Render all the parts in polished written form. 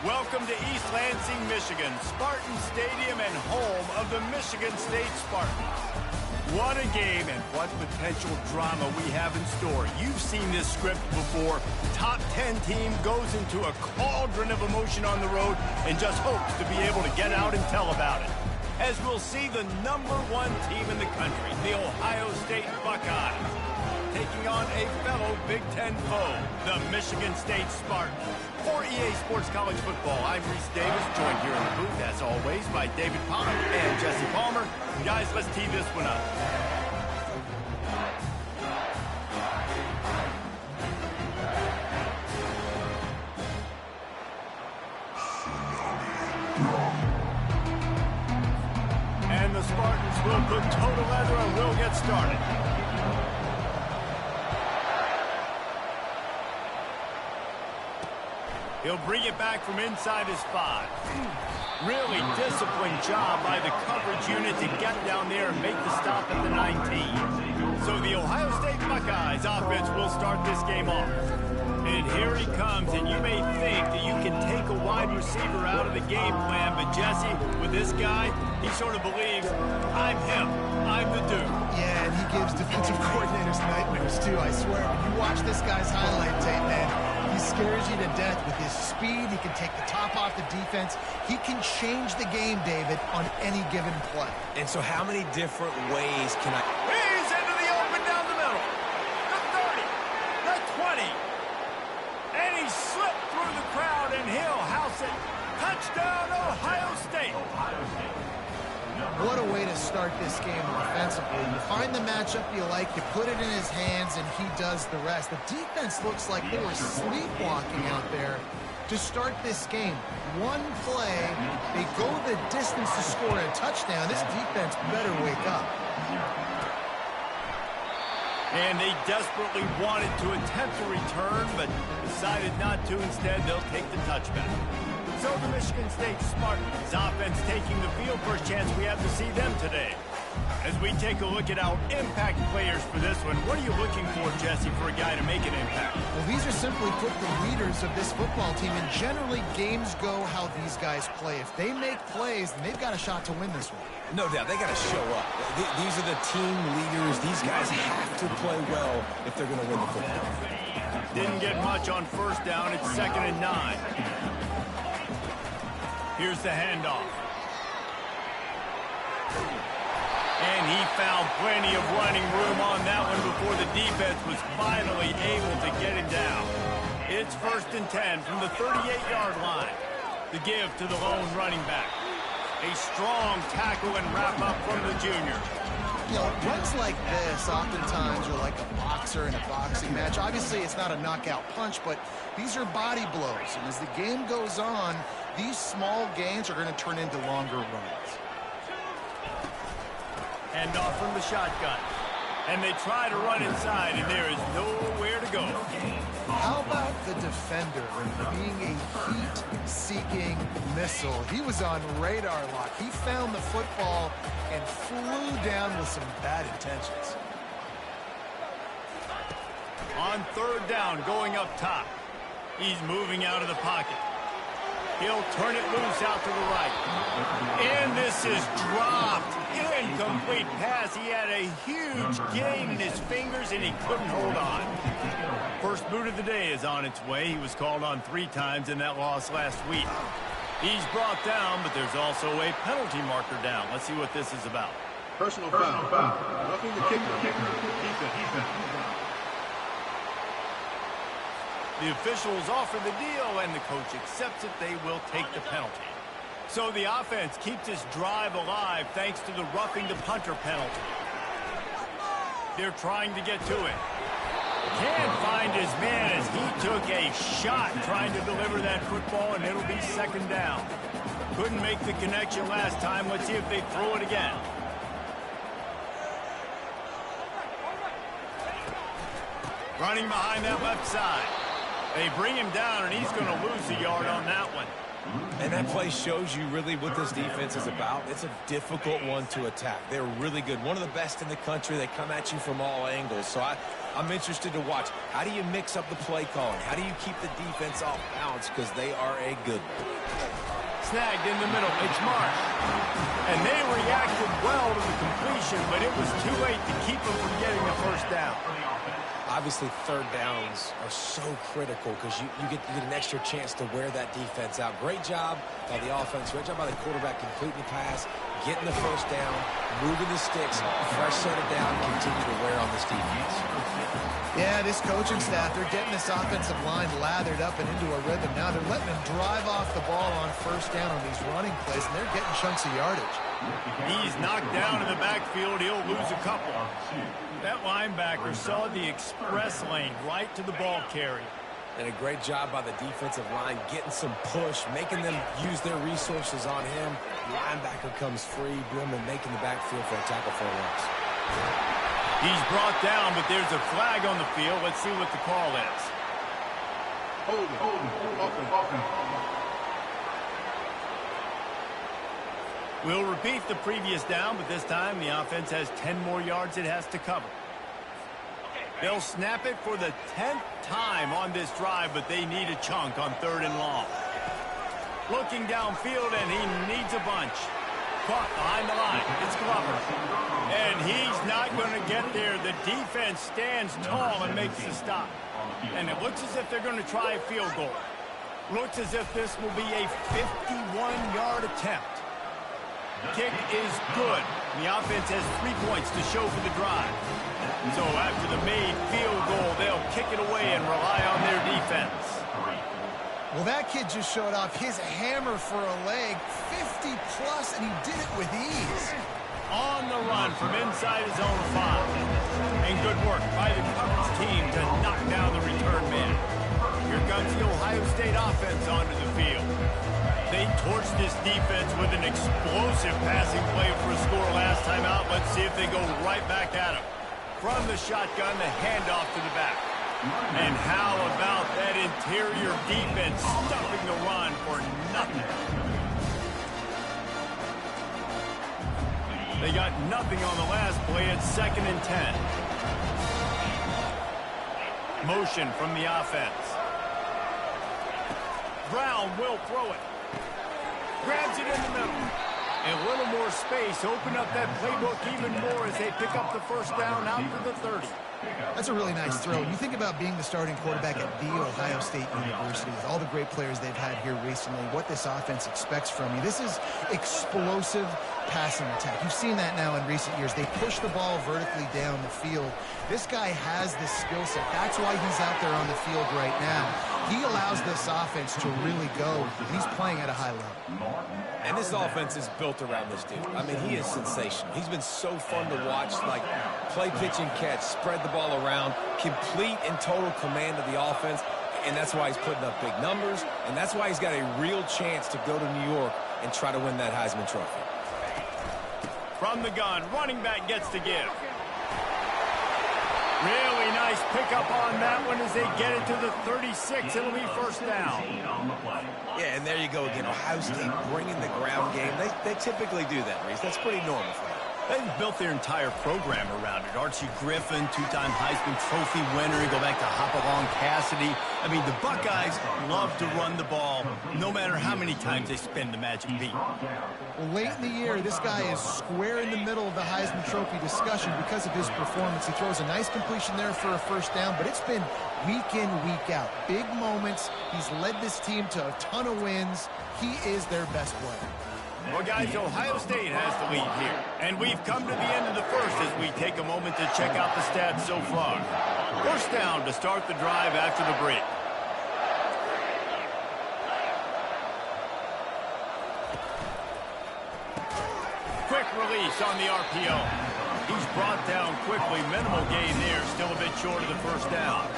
Welcome to East Lansing, Michigan, Spartan Stadium and home of the Michigan State Spartans. What a game and what potential drama we have in store. You've seen this script before. Top 10 team goes into a cauldron of emotion on the road and just hopes to be able to get out and tell about it. As we'll see the #1 team in the country, the Ohio State Buckeyes, taking on a fellow Big Ten foe, the Michigan State Spartans. For EA Sports College Football, I'm Reese Davis, joined here in the booth, as always, by David Pollack and Jesse Palmer. Guys, let's tee this one up. And the Spartans will put total leather and we'll get started. He'll bring it back from inside his 5. Really disciplined job by the coverage unit to get down there and make the stop at the 19. So the Ohio State Buckeyes offense will start this game off. And here he comes, and you may think that you can take a wide receiver out of the game plan, but Jesse, with this guy, he sort of believes, I'm him, I'm the dude. Yeah, and he gives defensive coordinators nightmares too, I swear. When you watch this guy's highlight tape, man, he scares you to death with his speed. He can take the top off the defense. He can change the game, David, on any given play. And so how many different ways can I... He's into the open down the middle. The 30, the 20. And he slipped through the crowd, and he'll house it. Touchdown, Ohio State. What a way to start this game offensively. You find the matchup you like, you put it in his hands, and he does the rest. The defense looks like they were sleepwalking out there to start this game. One play, they go the distance to score a touchdown. This defense better wake up. And they desperately wanted to attempt a return, but decided not to. Instead, they'll take the touchback. So the Michigan State Spartans offense taking the field. First chance we have to see them today. As we take a look at our impact players for this one, what are you looking for, Jesse, for a guy to make an impact? Well, these are simply put the leaders of this football team, and generally games go how these guys play. If they make plays, then they've got a shot to win this one. No doubt, they got to show up. These are the team leaders. These guys have to play well if they're going to win the football. Didn't get much on first down. It's 2nd and 9. Here's the handoff. And he found plenty of running room on that one before the defense was finally able to get him down. It's 1st and 10 from the 38-yard line. The give to the lone running back. A strong tackle and wrap-up from the junior. You know, runs like this oftentimes are like a boxer in a boxing match. Obviously, it's not a knockout punch, but these are body blows. And as the game goes on, these small gains are going to turn into longer runs. Hand off from the shotgun. And they try to run inside, and there is nowhere to go. How about the defender being a heat-seeking missile? He was on radar lock. He found the football and flew down with some bad intentions. On 3rd down, going up top. He's moving out of the pocket. He'll turn it loose out to the right. And this is dropped. Incomplete pass. He had a huge gain in his fingers, and he couldn't hold on. First boot of the day is on its way. He was called on 3 times in that loss last week. He's brought down, but there's also a penalty marker down. Let's see what this is about. Personal foul. Roughing the kicker. Defense. The officials offer the deal, and the coach accepts it. They will take the penalty. So the offense keeps this drive alive thanks to the roughing the punter penalty. They're trying to get to it. Can't find his man as he took a shot trying to deliver that football, and it'll be 2nd down. Couldn't make the connection last time. Let's see if they throw it again. Running behind that left side. They bring him down, and he's going to lose a yard on that one. And that play shows you really what this defense is about. It's a difficult one to attack. They're really good. One of the best in the country. They come at you from all angles. So I'm interested to watch. How do you mix up the play calling? How do you keep the defense off balance? Because they are a good one. Snagged in the middle. It's Marsh. And they reacted well to the completion, but it was too late to keep them from getting the first down. Obviously, third downs are so critical because you get an extra chance to wear that defense out. Great job by the offense. Great job by the quarterback completing the pass, getting the first down, moving the sticks, fresh set it down, continue to wear on this defense. Yeah, this coaching staff, they're getting this offensive line lathered up and into a rhythm. Now they're letting them drive off the ball on first down on these running plays, and they're getting chunks of yardage. He's knocked down in the backfield. He'll lose a couple. That linebacker saw the express lane right to the ball carrier. And a great job by the defensive line getting some push, making them use their resources on him. Linebacker comes free, boom, and making the backfield for a tackle for a loss. He's brought down, but there's a flag on the field. Let's see what the call is. We'll repeat the previous down, but this time the offense has 10 more yards it has to cover. They'll snap it for the 10th time on this drive, but they need a chunk on 3rd and long. Looking downfield, and he needs a bunch. Caught behind the line. It's Glover. And he's not going to get there. The defense stands tall and makes the stop. And it looks as if they're going to try a field goal. Looks as if this will be a 51-yard attempt. Kick is good. The offense has 3 points to show for the drive. So after the made field goal, they'll kick it away and rely on their defense. Well, that kid just showed off his hammer for a leg, 50-plus, and he did it with ease. On the run from inside his own 5. And good work by the coverage team to knock down the return man. Here comes the Ohio State offense onto the field. They torched this defense with an explosive passing play for a score last time out. Let's see if they go right back at him. From the shotgun, the handoff to the back. And how about that interior defense stuffing the run for nothing? They got nothing on the last play. It's 2nd and 10. Motion from the offense. Brown will throw it. Grabs it in the middle. And a little more space. Open up that playbook even more as they pick up the first down out to the 30. That's a really nice throw. You think about being the starting quarterback at The Ohio State University with all the great players they've had here recently, what this offense expects from you. This is explosive passing attack. You've seen that now in recent years. They push the ball vertically down the field. This guy has this skill set. That's why he's out there on the field right now. He allows this offense to really go, and he's playing at a high level. And this offense is built around this dude. I mean, he is sensational. He's been so fun to watch, like play, pitch, and catch, spread the ball around, complete and total command of the offense, and that's why he's putting up big numbers, and that's why he's got a real chance to go to New York and try to win that Heisman Trophy. From the gun, running back gets to give. Really nice pickup on that one as they get it to the 36. It'll be first down. Yeah, and there you go again. Ohio State bringing the ground game. They typically do that, Reese. That's pretty normal for them. They've built their entire program around it. Archie Griffin, 2-time Heisman Trophy winner. You go back to Hopalong Cassidy. I mean, the Buckeyes love to run the ball, no matter how many times they spin the magic beat. Well, late in the year, this guy is square in the middle of the Heisman Trophy discussion because of his performance. He throws a nice completion there for a first down, but it's been week in, week out. Big moments. He's led this team to a ton of wins. He is their best player. Well, guys, Ohio State has the lead here. And we've come to the end of the first as we take a moment to check out the stats so far. First down to start the drive after the break. Quick release on the RPO. He's brought down quickly. Minimal gain there. Still a bit short of the first down.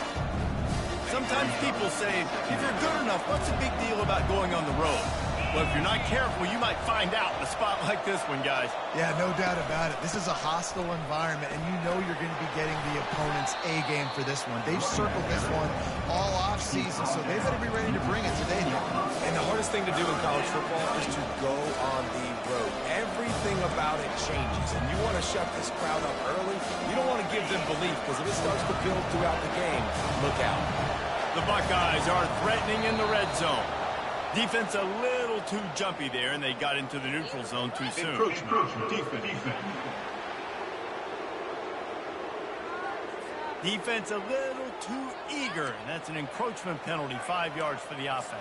Sometimes people say, if you're good enough, what's the big deal about going on the road? Well, if you're not careful, you might find out in a spot like this one, guys. Yeah, no doubt about it. This is a hostile environment, and you know you're going to be getting the opponent's A game for this one. They've circled this one all off-season, so they better be ready to bring it today. And the hardest thing to do in college football is to go on the road. Everything about it changes, and you want to shut this crowd up early. You don't want to give them belief, because if it starts to build throughout the game, look out. The Buckeyes are threatening in the red zone. Defense a little too jumpy there, and they got into the neutral zone too soon. Defense a little too eager, and that's an encroachment penalty, 5 yards for the offense.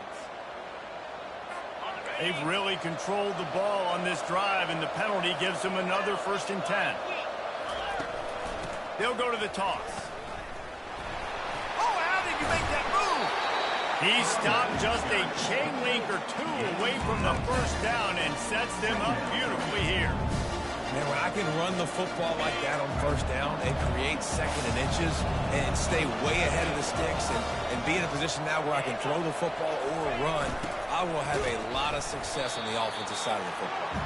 They've really controlled the ball on this drive, and the penalty gives them another 1st and 10. They'll go to the toss. Oh, how did you make that move? He stopped just a chain link or two away from the 1st down and sets them up beautifully here. Man, when I can run the football like that on 1st down and create 2nd and inches and stay way ahead of the sticks and be in a position now where I can throw the football or run, I will have a lot of success on the offensive side of the football.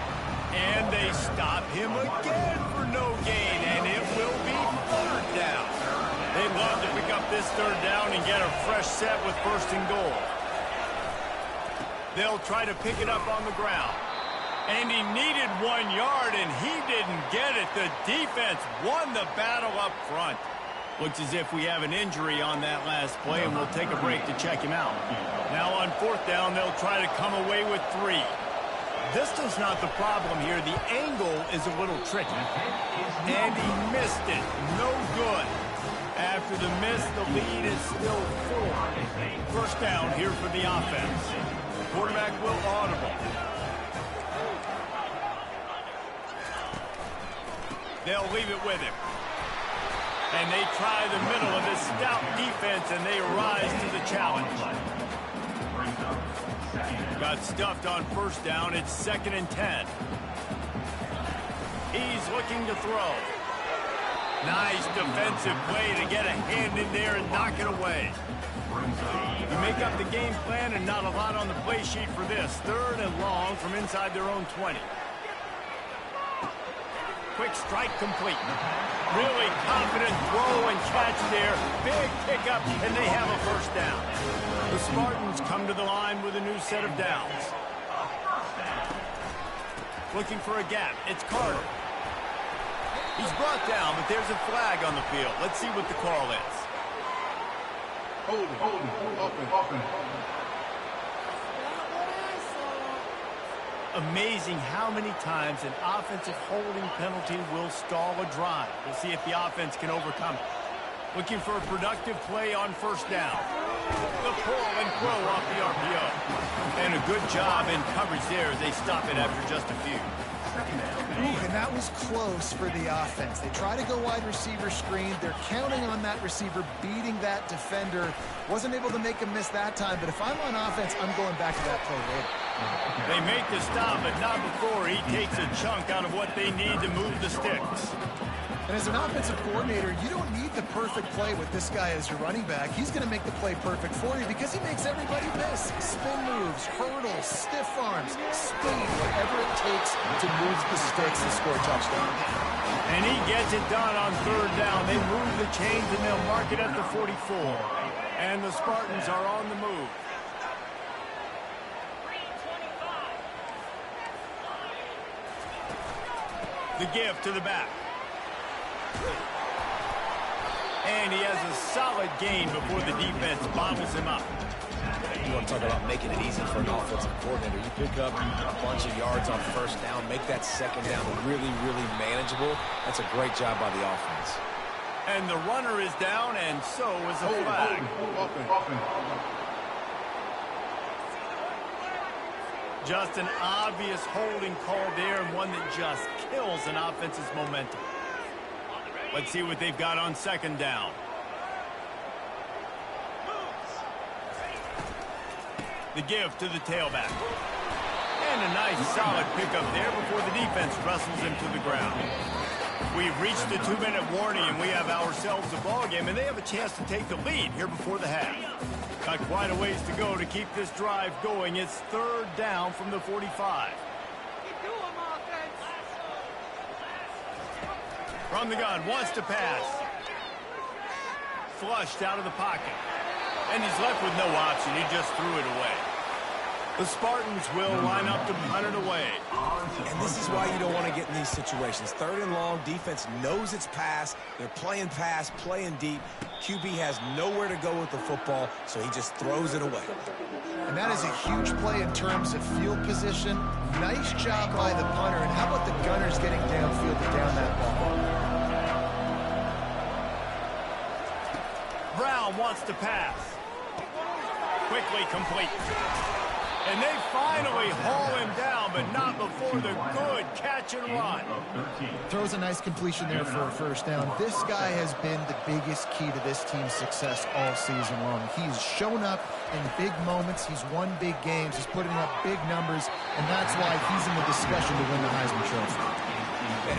And they stop him again for no gain, and it will be 3rd down. They'd love to pick up this 3rd down and get a fresh set with 1st and goal. They'll try to pick it up on the ground. And he needed 1 yard, and he didn't get it. The defense won the battle up front. Looks as if we have an injury on that last play, and we'll take a break to check him out. Now on 4th down, they'll try to come away with 3. Distance not the problem here. The angle is a little tricky. And he missed it. No good. After the miss, the lead is still 4. 1st down here for the offense. Quarterback will audible. They'll leave it with him. And they try the middle of this stout defense, and they rise to the challenge. Got stuffed on 1st down. It's 2nd and 10. He's looking to throw. Nice defensive play to get a hand in there and knock it away. You make up the game plan and not a lot on the play sheet for this. 3rd and long from inside their own 20. Quick strike complete. Really confident throw and catch there. Big pickup, and they have a 1st down. The Spartans come to the line with a new set of downs. Looking for a gap. It's Carter. He's brought down, but there's a flag on the field. Let's see what the call is. Holding. Amazing how many times an offensive holding penalty will stall a drive. We'll see if the offense can overcome it. Looking for a productive play on 1st down. The pull and throw off the RPO. And a good job in coverage there as they stop it after just a few. And that was close for the offense. They try to go wide receiver screen. They're counting on that receiver beating that defender. Wasn't able to make him miss that time, but if I'm on offense, I'm going back to that play later. They make the stop, but not before he takes a chunk out of what they need to move the sticks. And as an offensive coordinator, you don't need the perfect play with this guy as your running back. He's going to make the play perfect for you because he makes everybody miss. Spin moves, hurdles, stiff arms, speed, whatever it takes to move the sticks and score a touchdown. And he gets it done on 3rd down. They move the chains, and they'll mark it at the 44. And the Spartans are on the move. The give to the back. And he has a solid gain before the defense bottles him up. You want to talk about making it easy for an offensive coordinator. You pick up a bunch of yards on 1st down, make that 2nd down really, really manageable. That's a great job by the offense. And the runner is down, and so is a flag. Just an obvious holding call there, and one that just kills an offense's momentum. Let's see what they've got on 2nd down. The give to the tailback. And a nice solid pickup there before the defense wrestles him to the ground. We've reached the 2-minute warning, and we have ourselves a ball game, and they have a chance to take the lead here before the half. Got quite a ways to go to keep this drive going. It's third down from the 45. From the gun, wants to pass. Flushed out of the pocket. And he's left with no option. He just threw it away. The Spartans will line up to punt it away. And this is why you don't want to get in these situations. Third and long, defense knows it's pass. They're playing pass, playing deep. QB has nowhere to go with the football, so he just throws it away. And that is a huge play in terms of field position. Nice job by the punter. And how about the gunners getting downfield to down that ball? Brown wants to pass. Quickly complete. And they finally haul him down, but not before the good catch and run. Throws a nice completion there for a first down. This guy has been the biggest key to this team's success all season long. He's shown up in big moments. He's won big games. He's putting up big numbers, and that's why he's in the discussion to win the Heisman Trophy.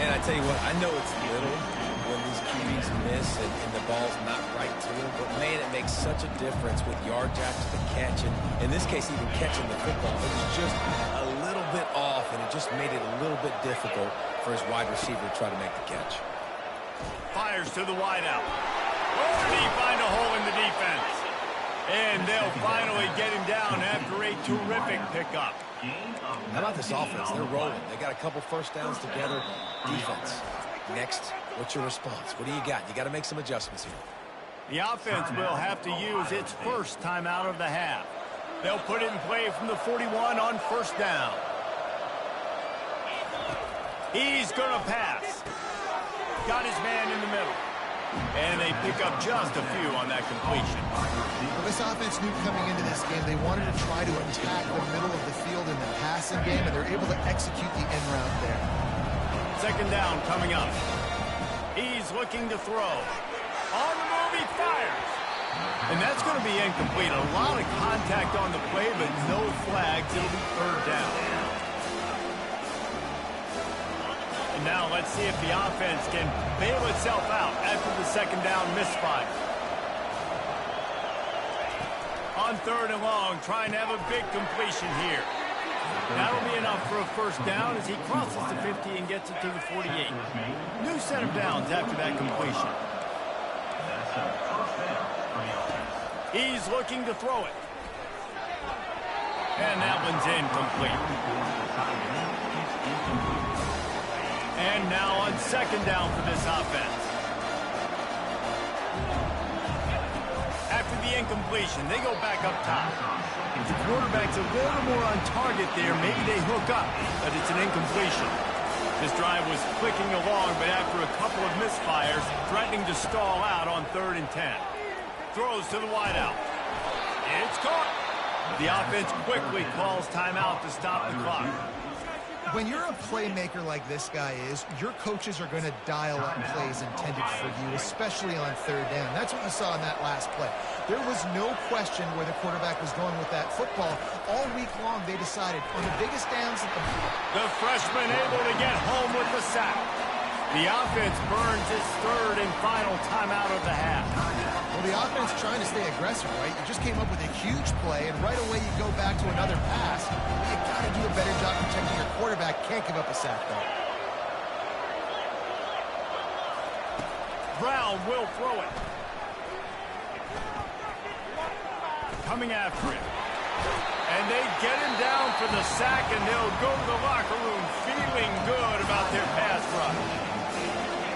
And I tell you what, I know it's little when these QBs miss and the ball's not right to him, but man, it makes such a difference with yards after the catch, and in this case, even catching the football. It was just a little bit off, and it just made it a little bit difficult for his wide receiver to try to make the catch. Fires to the wideout. Oh, did he find a hole in the defense? And they'll finally get him down after a terrific pickup. How about this offense? They're rolling. They got a couple first downs together. Defense. Next, what's your response? What do you got? You got to make some adjustments here. The offense will have to use its first timeout of the half. They'll put it in play from the 41 on first down. He's going to pass. Got his man in the middle. And they pick up just a few on that completion. Well, this offense knew coming into this game they wanted to try to attack the middle of the field in the passing game, and they're able to execute the end route there. Second down coming up. He's looking to throw. On the move, he fires. And that's going to be incomplete. A lot of contact on the play, but no flags. It'll be third down. And now let's see if the offense can bail itself out after the second down misfire. On third and long, trying to have a big completion here. That'll be enough for a first down as he crosses the 50 and gets it to the 48. New set of downs after that completion. He's looking to throw it. And that one's incomplete. And now on second down for this offense. After the incompletion, they go back up top. If the quarterback's a little more on target there, maybe they hook up, but it's an incompletion. This drive was clicking along, but after a couple of misfires, threatening to stall out on 3rd and 10. Throws to the wideout. It's caught. The offense quickly calls timeout to stop the clock. When you're a playmaker like this guy is, your coaches are going to dial up plays intended for you, especially on third down. That's what you saw in that last play. There was no question where the quarterback was going with that football. All week long, they decided on the biggest downs of the freshman able to get home with the sack. The offense burns its third and final timeout of the half. Well, the offense trying to stay aggressive, right? You just came up with a huge play, and right away you go back to another pass. You got to do a better job protecting your quarterback. Can't give up a sack, though. Brown will throw it. Coming after him. And they get him down for the sack, and they'll go to the locker room feeling good about their pass rush.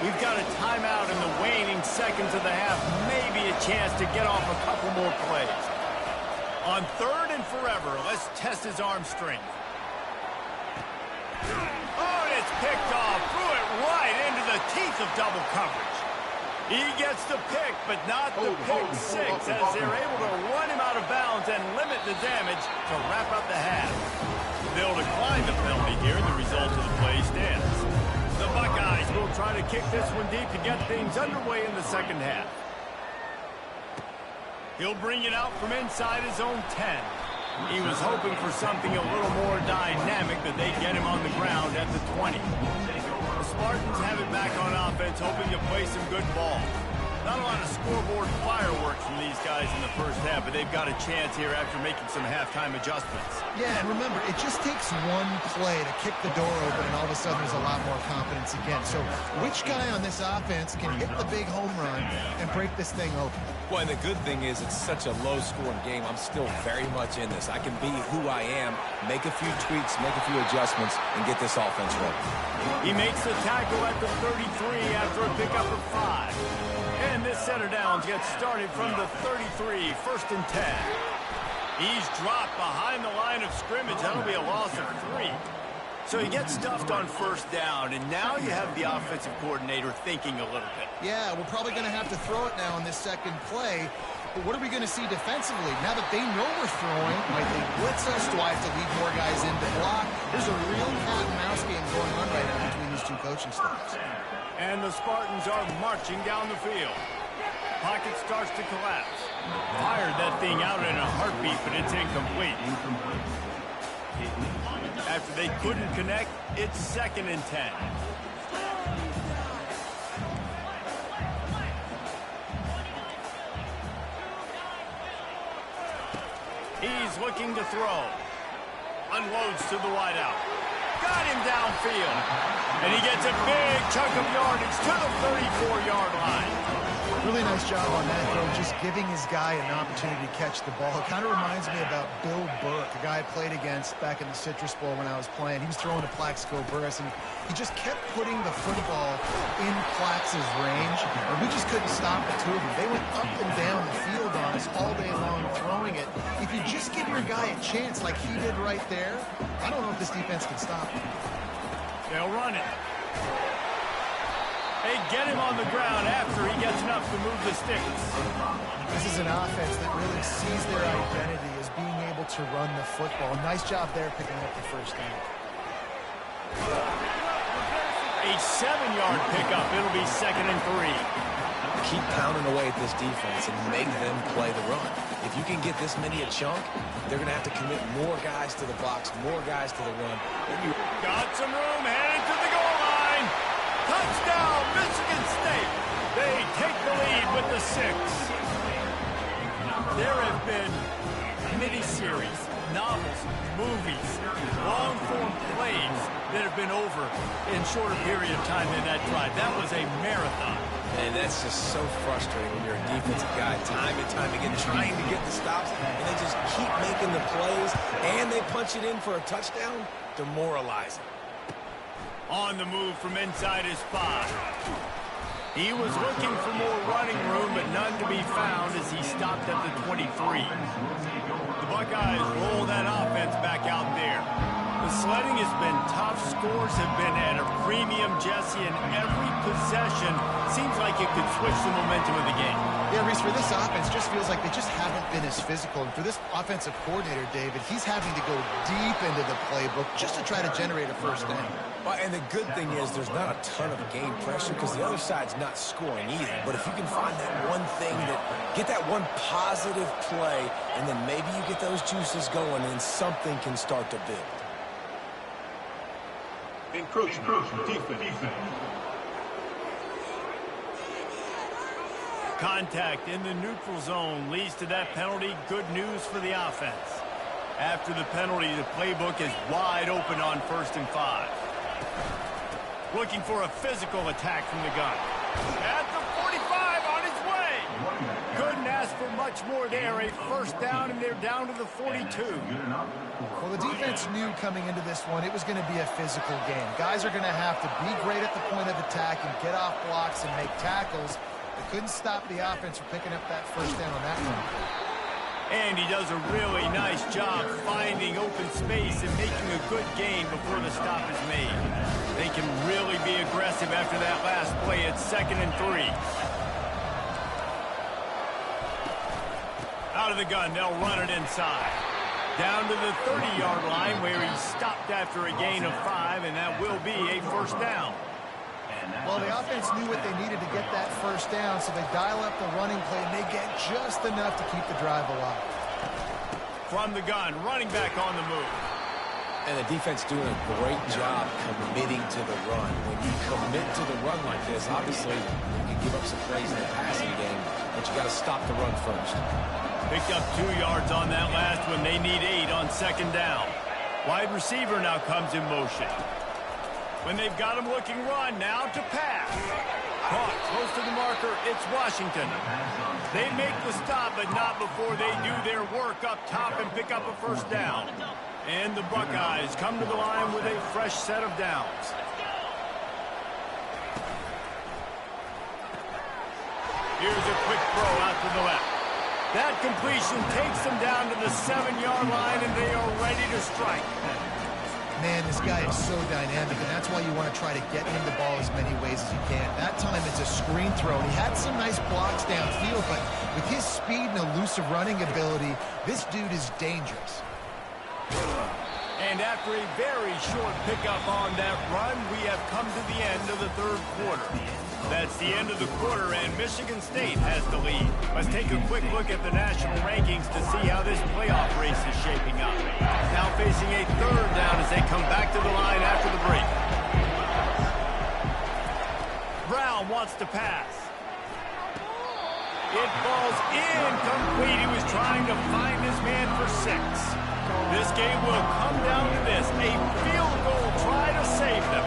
We've got a timeout in the waning seconds of the half. Maybe a chance to get off a couple more plays. On third and forever, let's test his arm strength. Oh, and it's picked off. Threw it right into the teeth of double coverage. He gets the pick, but not the pick six, as they're able to run him out of bounds and limit the damage to wrap up the half. They'll decline the penalty here, and the result of the play stands. The Buckeyes will try to kick this one deep to get things underway in the second half. He'll bring it out from inside his own 10. He was hoping for something a little more dynamic, but they get him on the ground at the 20. The Spartans have it back on offense, hoping to play some good ball. Not a lot of scoreboard fireworks from these guys in the first half, but they've got a chance here after making some halftime adjustments. Yeah, and remember, it just takes one play to kick the door open, and all of a sudden there's a lot more confidence again. So which guy on this offense can hit the big home run and break this thing open? Well, and the good thing is it's such a low-scoring game. I'm still very much in this. I can be who I am, make a few tweaks, make a few adjustments, and get this offense ready. He makes the tackle at the 33 after a pickup of 5. And this set of downs gets started from the 33, 1st and 10. He's dropped behind the line of scrimmage. That'll be a loss of 3. So he gets stuffed on 1st down, and now you have the offensive coordinator thinking a little bit. Yeah, we're probably going to have to throw it now on this second play. But what are we going to see defensively? Now that they know we're throwing, might they blitz us? Do I have to lead more guys in to block? There's a real cat-and-mouse game going on right now between these two coaching staffs. And the Spartans are marching down the field. Pocket starts to collapse. Fired that thing out in a heartbeat, but it's incomplete. After they couldn't connect, it's 2nd and 10. He's looking to throw. Unloads to the wideout. Got him downfield. And he gets a big chunk of yardage to the 34-yard line. Really nice job on that throw, just giving his guy an opportunity to catch the ball. It kind of reminds me about Bill Burke, a guy I played against back in the Citrus Bowl when I was playing. He was throwing to Plaxico Burress, and he just kept putting the football in Plax's range, and we just couldn't stop the two of them. They went up and down the field on us all day long throwing it. If you just give your guy a chance like he did right there, I don't know if this defense can stop him. They'll run it. They get him on the ground after he gets enough to move the sticks. This is an offense that really sees their identity as being able to run the football. Nice job there picking up the 1st down. A 7-yard pickup. It'll be 2nd and 3. Keep pounding away at this defense and make them play the run. If you can get this many a chunk, they're going to have to commit more guys to the box, more guys to the run. Got some room, headed to the goal line. Touchdown, Michigan State. They take the lead with the 6. There have been miniseries, novels, movies, long-form plays that have been over in shorter period of time than that drive. That was a marathon. And that's just so frustrating when you're a defensive guy, time and time again, trying to get the stops, and they just keep making the plays, and they punch it in for a touchdown. Demoralizing. On the move from inside his spot. He was looking for more running room, but none to be found as he stopped at the 23. The Buckeyes roll that offense back out there. The sledding has been tough. Scores have been at a premium, Jesse, and every possession seems like it could switch the momentum of the game. Yeah, Reese, for this offense, just feels like they just haven't been as physical. And for this offensive coordinator, David, he's having to go deep into the playbook just to try to generate a 1st down. Well, and the good thing is there's not a ton of game pressure because the other side's not scoring either. But if you can find that one thing, get that one positive play, and then maybe you get those juices going and something can start to build. Encroachment, defense. Contact in the neutral zone leads to that penalty. Good news for the offense. After the penalty, the playbook is wide open on 1st and 5. Looking for a physical attack from the gun. At the 45, on his way. Couldn't ask for much more there. A 1st down, and they're down to the 42. Well, the defense knew coming into this one it was going to be a physical game. Guys are going to have to be great at the point of attack and get off blocks and make tackles. They couldn't stop the offense from picking up that 1st down on that one. And he does a really nice job finding open space and making a good gain before the stop is made. They can really be aggressive after that last play. It's 2nd and 3. Out of the gun, they'll run it inside. Down to the 30-yard line where he stopped after a gain of 5, and that will be a 1st down. Well, the offense knew what they needed to get that 1st down, so they dial up the running play, and they get just enough to keep the drive alive. From the gun, running back on the move. And the defense doing a great job committing to the run. When you commit to the run like this, obviously you can give up some plays in the passing game, but you got to stop the run first. Picked up 2 yards on that last one. They need 8 on second down. Wide receiver now comes in motion. When they've got him looking run, now to pass. Caught close to the marker, it's Washington. They make the stop, but not before they do their work up top and pick up a first down. And the Buckeyes come to the line with a fresh set of downs. Here's a quick throw out to the left. That completion takes them down to the 7-yard line, and they are ready to strike. Man, this guy is so dynamic, and that's why you want to try to get him the ball as many ways as you can. That time it's a screen throw, and he had some nice blocks downfield, but with his speed and elusive running ability, this dude is dangerous. And after a very short pickup on that run, we have come to the end of the third quarter. That's the end of the quarter, and Michigan State has the lead. Let's take a quick look at the national rankings to see how this playoff race is shaping up. Now facing a third down as they come back to the line after the break. Brown wants to pass. It falls incomplete. He was trying to find his man for 6. This game will come down to this. A field goal try to save them.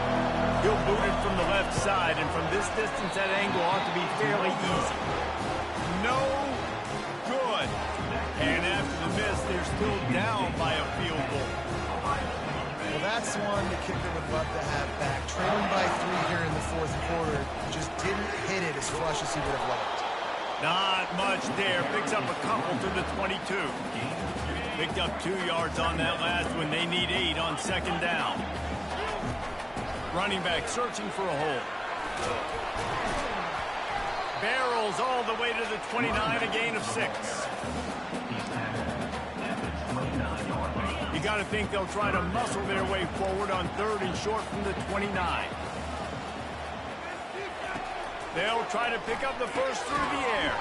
He'll boot it from the left side, and from this distance, that angle ought to be fairly easy. No good. And after the miss, they're still down by a field goal. Well, that's one the kicker would love to have back. Trailing by 3 here in the fourth quarter, just didn't hit it as flush as he would have liked. Not much there. Picks up a couple to the 22. Picked up 2 yards on that last one. They need 8 on second down. Running back searching for a hole. Barrels all the way to the 29, a gain of 6. You got to think they'll try to muscle their way forward on 3rd and short from the 29. They'll try to pick up the first through the air.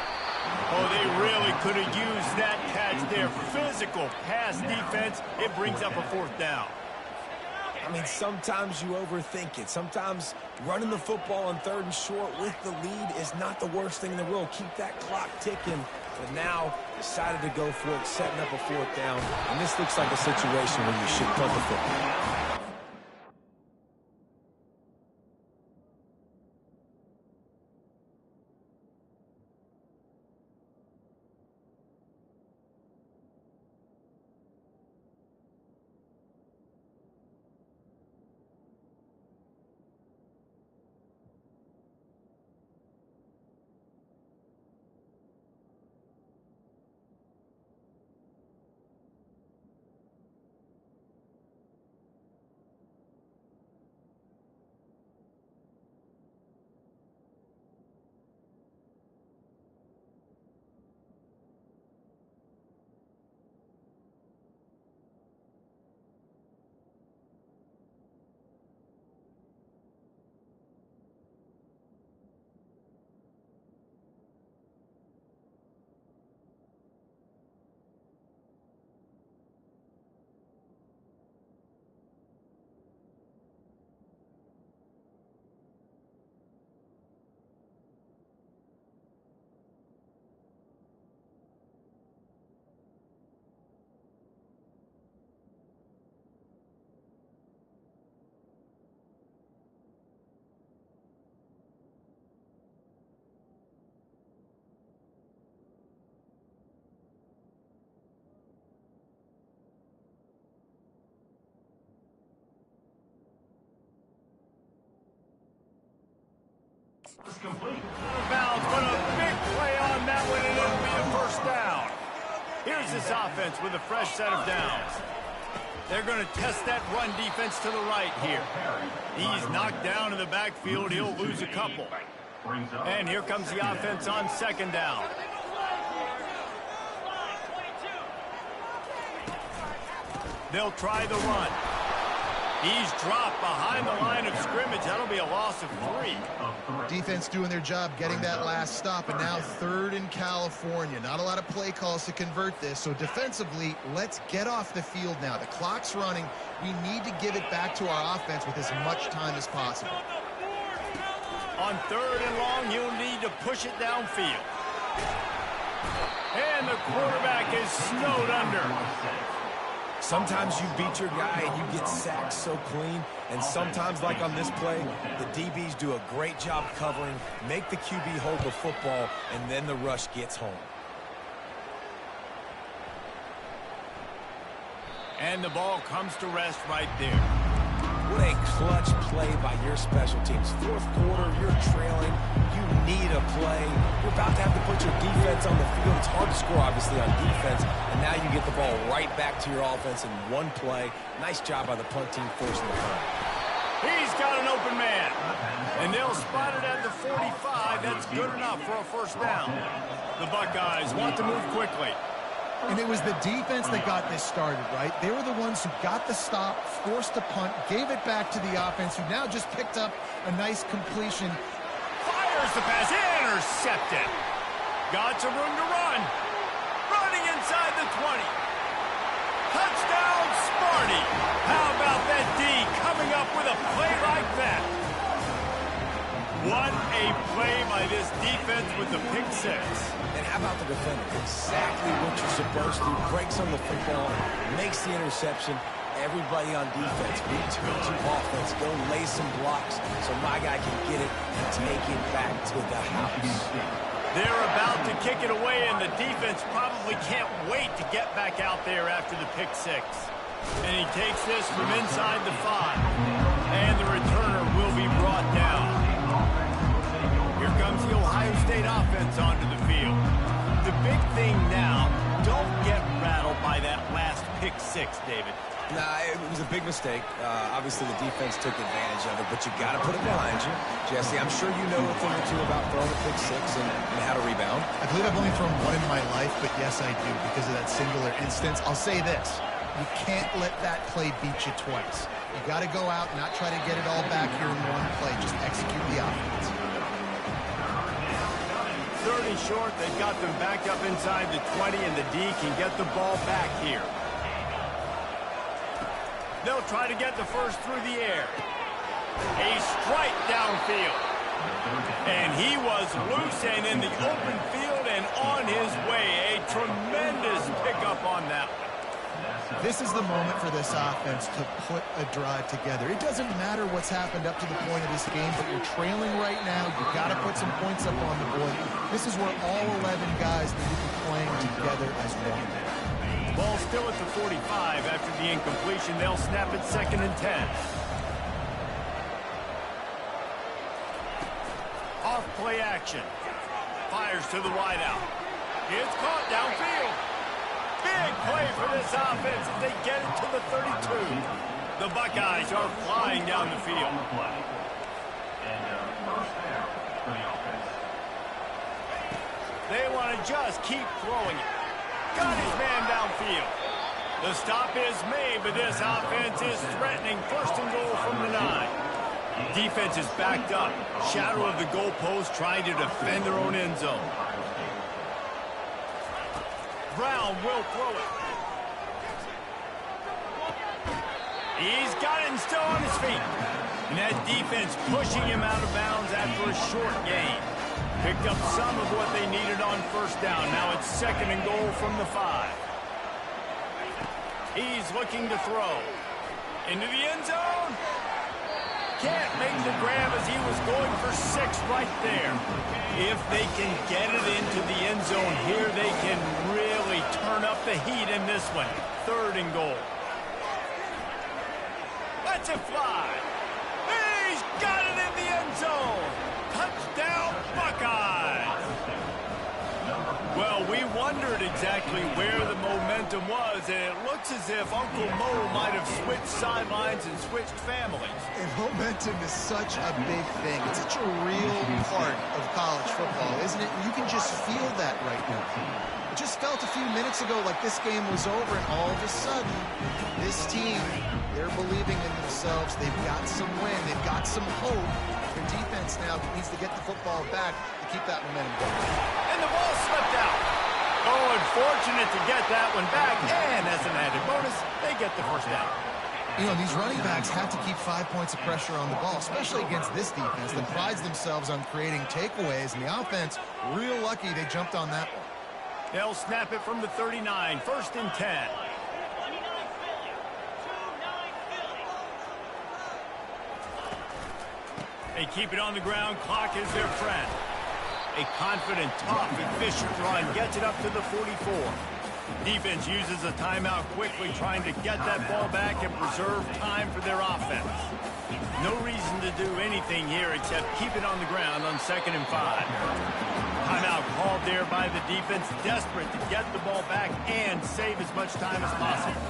Oh, they really could have used that catch there. Physical pass defense. It brings up a 4th down. I mean, sometimes you overthink it. Sometimes running the football on 3rd and short with the lead is not the worst thing in the world. Keep that clock ticking. But now decided to go for it, setting up a 4th down. And this looks like a situation where you should punt the football. It's complete. Bounds, but a big play on that one, and it'll be a first down. Here's this offense with a fresh set of downs. They're going to test that run defense to the right here. He's knocked down in the backfield. He'll lose a couple. And here comes the offense on second down. They'll try the run. He's dropped behind the line of scrimmage. That'll be a loss of 3. Defense doing their job, getting that last stop, and now 3rd in California. Not a lot of play calls to convert this, so defensively, let's get off the field now. The clock's running. We need to give it back to our offense with as much time as possible. On 3rd and long, you'll need to push it downfield. And the quarterback is snowed under. Sometimes you beat your guy and you get sacked so clean, and sometimes, like on this play, the DBs do a great job covering, make the QB hold the football, and then the rush gets home. And the ball comes to rest right there. What a clutch play by your special teams. 4th quarter, you're trailing. You need a play. You're about to have to put your defense on the field. It's hard to score, obviously, on defense. And now you get the ball right back to your offense in one play. Nice job by the punt team forcing the punt. He's got an open man. And they'll spot it at the 45. That's good enough for a 1st down. The Buckeyes want to move quickly. And it was the defense that got this started, right? They were the ones who got the stop, forced a punt, gave it back to the offense, who now just picked up a nice completion. Fires the pass, intercepted. Got some room to run. Running inside the 20. Touchdown, Sparty. How about that D coming up with a play like that? What a play by this defense with the pick 6. And how about the defender? Exactly what you're supposed to. Breaks on the football, makes the interception. Everybody on defense, return to offense, go lay some blocks so my guy can get it and take it back to the house. They're about to kick it away, and the defense probably can't wait to get back out there after the pick 6. And he takes this from inside the 5. And the returner will be brought down. Here comes the Ohio State offense onto the field. The big thing now, don't get rattled by that last pick 6, David. Nah, it was a big mistake. Obviously, the defense took advantage of it, but you got to put it behind you. Jesse, I'm sure you know a thing or two about throwing a pick 6 and how to rebound. I believe I've only thrown one in my life, but yes, I do, because of that singular instance. I'll say this. You can't let that play beat you twice. You got to go out and not try to get it all back here in one play. Just execute the offense. 3rd and short, they've got them back up inside the 20, and the D can get the ball back here. They'll try to get the 1st through the air. A strike downfield. And he was loose and in the open field and on his way. A tremendous pickup on that one. This is the moment for this offense to put a drive together. It doesn't matter what's happened up to the point of this game, but you're trailing right now. You've got to put some points up on the board. This is where all 11 guys need to be playing together as one. Ball still at the 45 after the incompletion. They'll snap it 2nd and 10. Off play action. Fires to the wideout. It's caught downfield. Big play for this offense as they get it to the 32. The Buckeyes are flying down the field. They want to just keep throwing it. Got his man downfield. The stop is made, but this offense is threatening 1st and goal from the 9. Defense is backed up. Shadow of the goalpost trying to defend their own end zone. Brown will throw it. He's got it and still on his feet. And that defense pushing him out of bounds after a short gain. Picked up some of what they needed on 1st down. Now it's 2nd and goal from the 5. He's looking to throw. Into the end zone. Can't make the grab as he was going for 6 right there. If they can get it into the end zone here, they can really turn up the heat in this one. 3rd and goal. Let's it fly. He's got it in the end zone. Touchdown, Buckeyes. Well, we wondered exactly where the momentum was, and it looks as if Uncle Mo might have switched sidelines and switched families. And momentum is such a big thing. It's such a real part of college football, isn't it? You can just feel that right now. It just felt a few minutes ago like this game was over, and all of a sudden, this team, they're believing in themselves. They've got some wind. They've got some hope. Their defense now needs to get the football back to keep that momentum going. And the ball slipped out. Oh, unfortunate to get that one back. And as an added bonus, they get the first down. You know, these running backs have to keep 5 points of pressure on the ball, especially against this defense that prides themselves on creating takeaways. And the offense, real lucky they jumped on that one. They'll snap it from the 39, 1st and 10. They keep it on the ground. Clock is their friend. A confident, tough, efficient run gets it up to the 44. Defense uses a timeout quickly, trying to get that ball back and preserve time for their offense. No reason to do anything here except keep it on the ground on 2nd and 5. Timeout called there by the defense, desperate to get the ball back and save as much time as possible.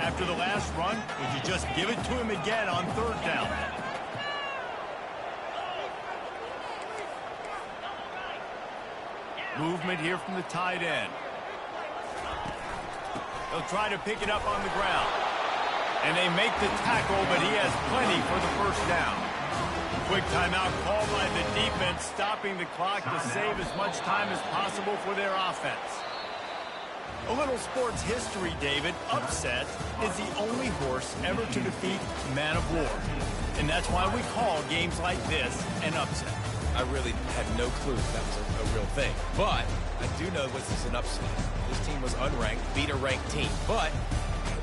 After the last run, would you just give it to him again on 3rd down? Movement here from the tight end. They'll try to pick it up on the ground. And they make the tackle, but he has plenty for the first down. Quick timeout called by the defense, stopping the clock to save as much time as possible for their offense. A little sports history, David. Upset is the only horse ever to defeat Man of War. And that's why we call games like this an upset. I really had no clue that was a real thing. But I do know this is an upset. This team was unranked, beat a ranked team. But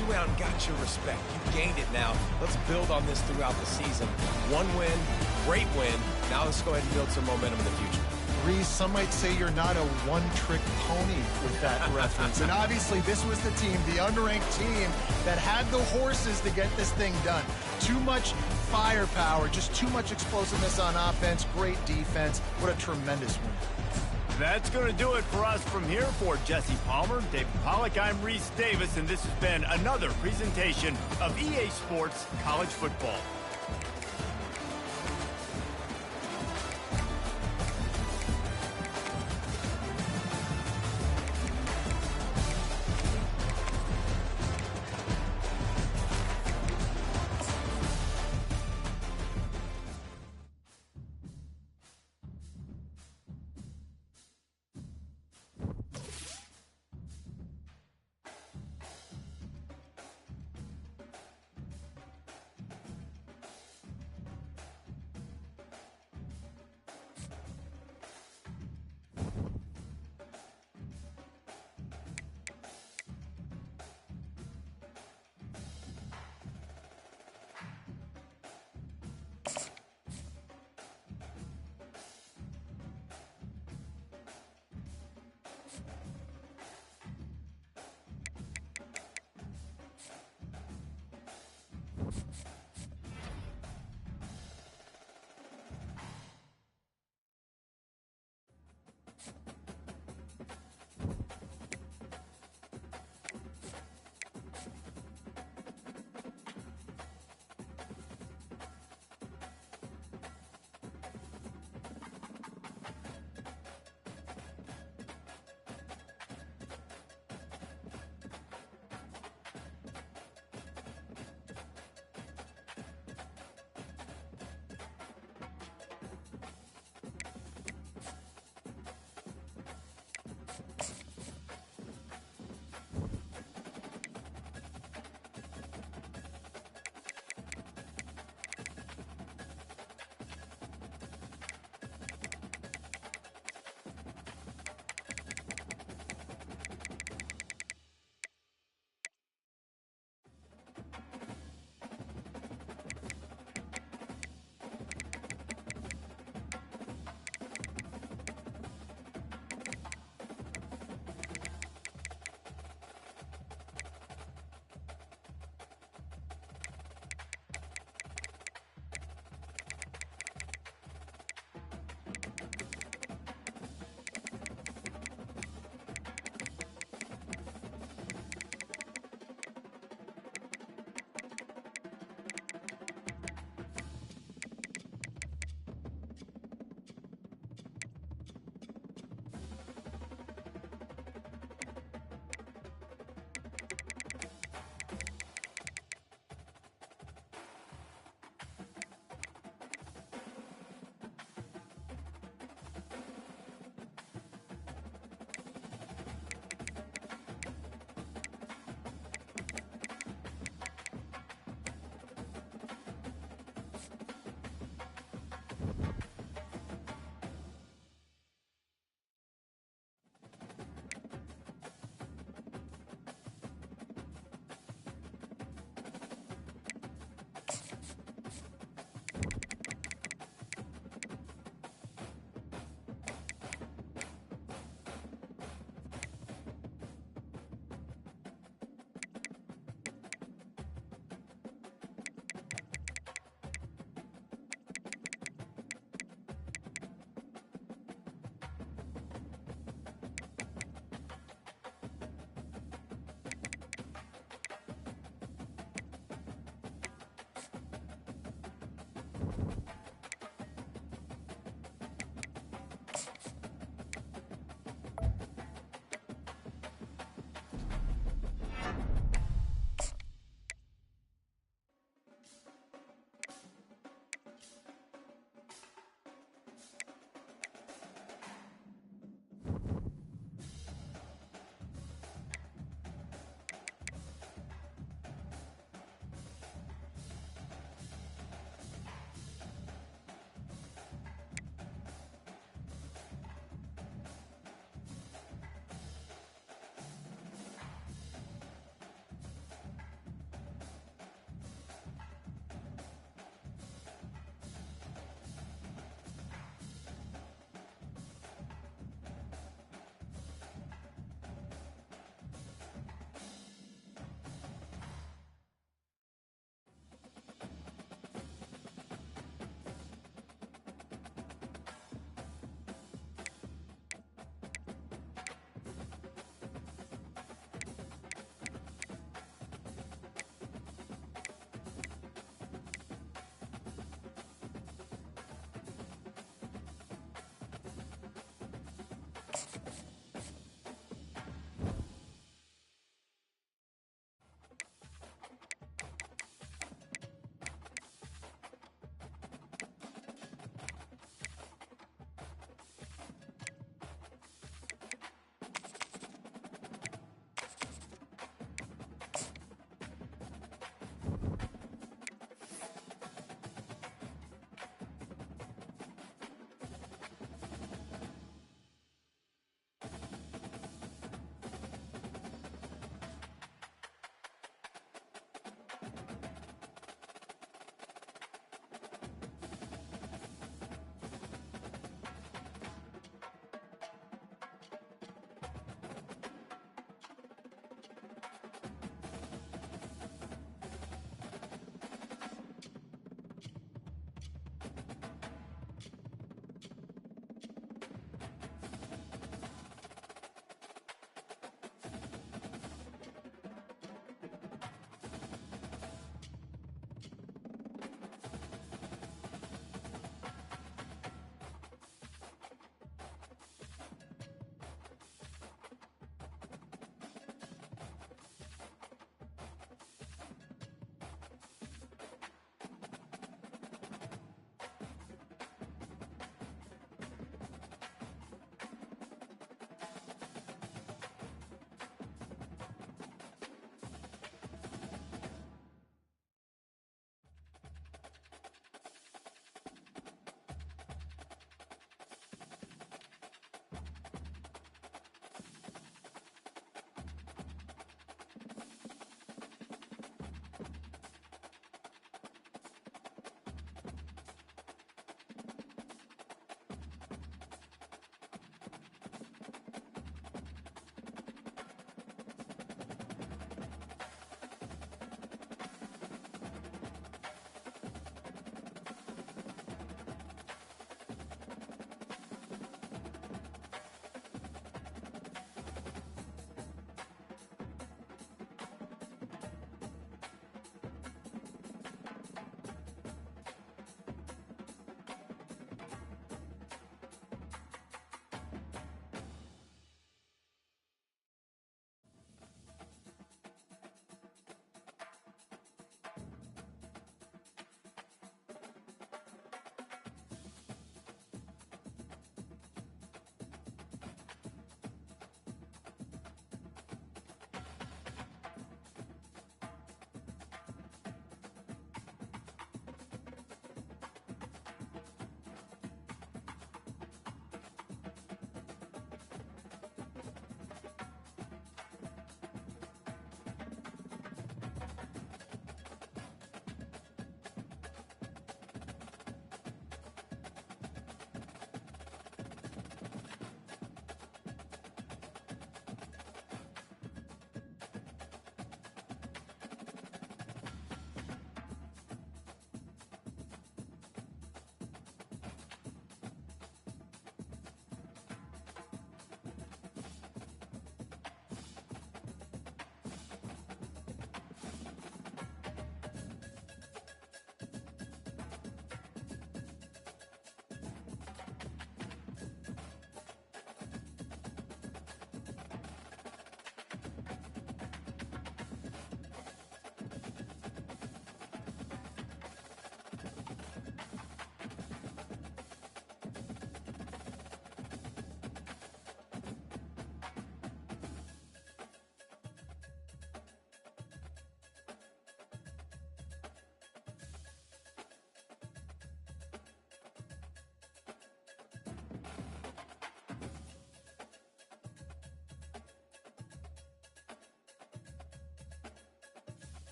you went out and got your respect. You gained it now. Let's build on this throughout the season. One win, great win. Now let's go ahead and build some momentum in the future. Reese, some might say you're not a one-trick pony with that reference. And obviously, this was the team, the unranked team, that had the horses to get this thing done. Too much firepower, just too much explosiveness on offense, great defense. What a tremendous win. That's going to do it for us from here. For Jesse Palmer, David Pollack, I'm Reese Davis, and this has been another presentation of EA Sports College Football.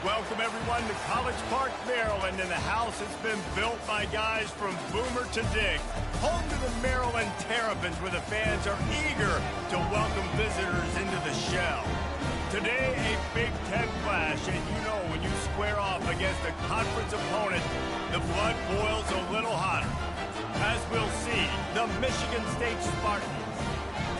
Welcome, everyone, to College Park, Maryland, and the house has been built by guys from Boomer to Dig. Home to the Maryland Terrapins, where the fans are eager to welcome visitors into the shell. Today, a Big Ten clash, and you know when you square off against a conference opponent, the blood boils a little hotter. As we'll see, the Michigan State Spartans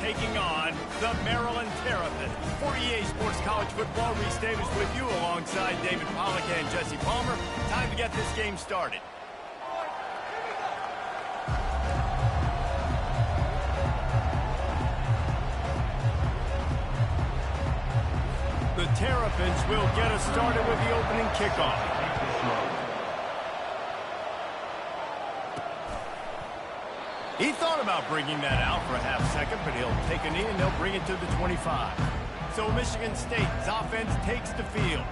taking on the Maryland Terrapins. For EA Sports College Football, Reese Davis with you alongside David Pollack and Jesse Palmer. Time to get this game started. The Terrapins will get us started with the opening kickoff. He thought about bringing that out for a half second, but he'll take a knee and they'll bring it to the 25. So Michigan State's offense takes the field.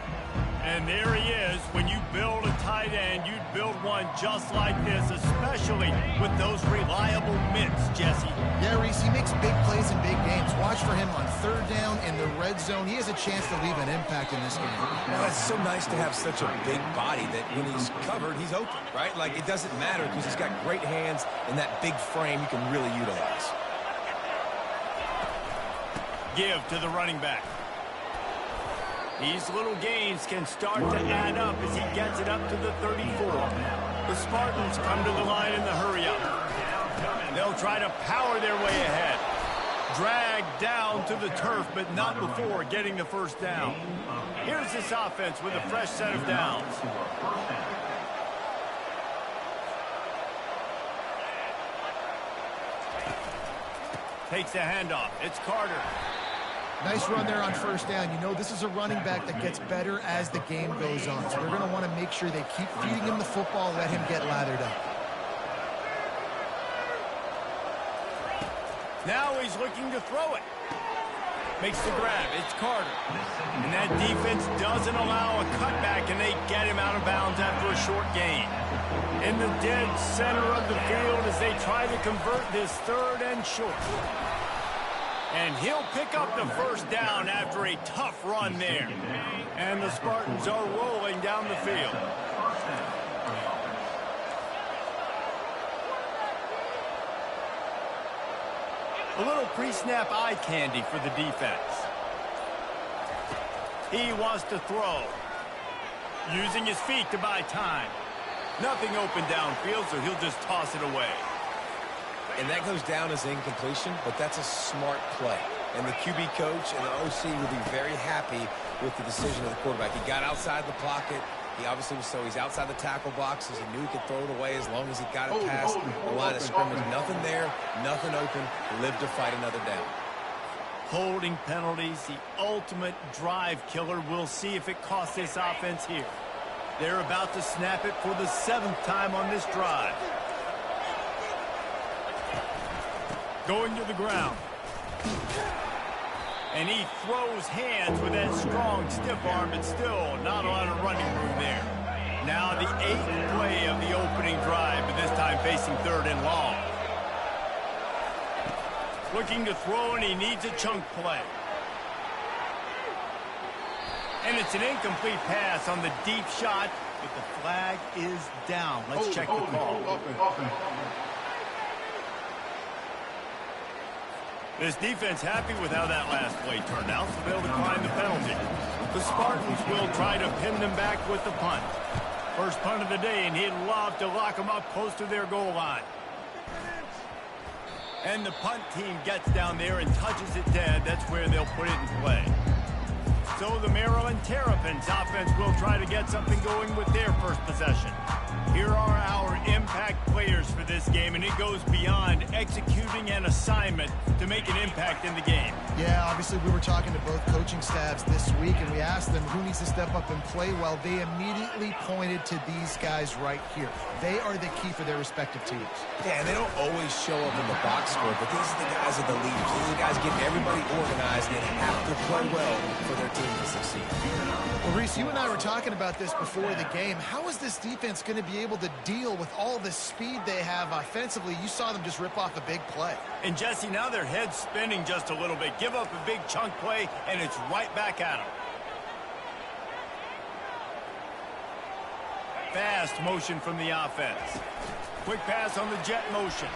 And there he is. When you build a tight end, you'd build one just like this, especially with those reliable mitts, Jesse. Yeah, Reese, he makes big plays in big games. Watch for him on third down in the red zone. He has a chance to leave an impact in this game. Well, it's so nice to have such a big body that when he's covered, he's open, right? Like, it doesn't matter because he's got great hands and that big frame you can really utilize. Give to the running back. These little gains can start to add up as he gets it up to the 34. The Spartans come to the line in the hurry-up. They'll try to power their way ahead. Drag down to the turf, but not before getting the first down. Here's this offense with a fresh set of downs. Takes the handoff. It's Carter. Nice run there on first down. You know, this is a running back that gets better as the game goes on. So they're going to want to make sure they keep feeding him the football and let him get lathered up. Now he's looking to throw it. Makes the grab. It's Carter. And that defense doesn't allow a cutback, and they get him out of bounds after a short gain. In the dead center of the field as they try to convert this third and short. And he'll pick up the first down after a tough run there. And the Spartans are rolling down the field. A little pre-snap eye candy for the defense. He wants to throw. Using his feet to buy time. Nothing open downfield, so he'll just toss it away. And that goes down as incompletion, but that's a smart play. And the QB coach and the OC will be very happy with the decision of the quarterback. He got outside the pocket. He obviously was he's outside the tackle boxes. He knew he could throw it away as long as he got it past the line of scrimmage. Nothing there, nothing open. Live to fight another down. Holding penalties, the ultimate drive killer. We'll see if it costs this offense here. They're about to snap it for the 7th time on this drive. Going to the ground. And he throws hands with that strong, stiff arm, but still not a lot of running room there. Now the 8th play of the opening drive, but this time facing third and long. Looking to throw, and he needs a chunk play. And it's an incomplete pass on the deep shot, but the flag is down. Let's check the call. This defense happy with how that last play turned out, so they'll decline the penalty. The Spartans will try to pin them back with the punt. First punt of the day, and he'd love to lock them up close to their goal line. And the punt team gets down there and touches it dead. That's where they'll put it in play. So the Maryland Terrapins offense will try to get something going with their first possession. Here are our impact players for this game, and it goes beyond executing an assignment to make an impact in the game. Yeah, obviously we were talking to both coaching staffs this week, and we asked them who needs to step up and play well. They immediately pointed to these guys right here. They are the key for their respective teams. Yeah, and they don't always show up in the box score, but these are the guys that are the leaders. These are the guys getting everybody organized and have to play well for their team to succeed. Well, Reese, you and I were talking about this before the game. How is this defense going to be able to deal with all the speed they have offensively? You saw them just rip off a big play. And, Jesse, now their head's spinning just a little bit. Give up a big chunk play, and it's right back at them. fast motion from the offense. Quick pass on the jet motion.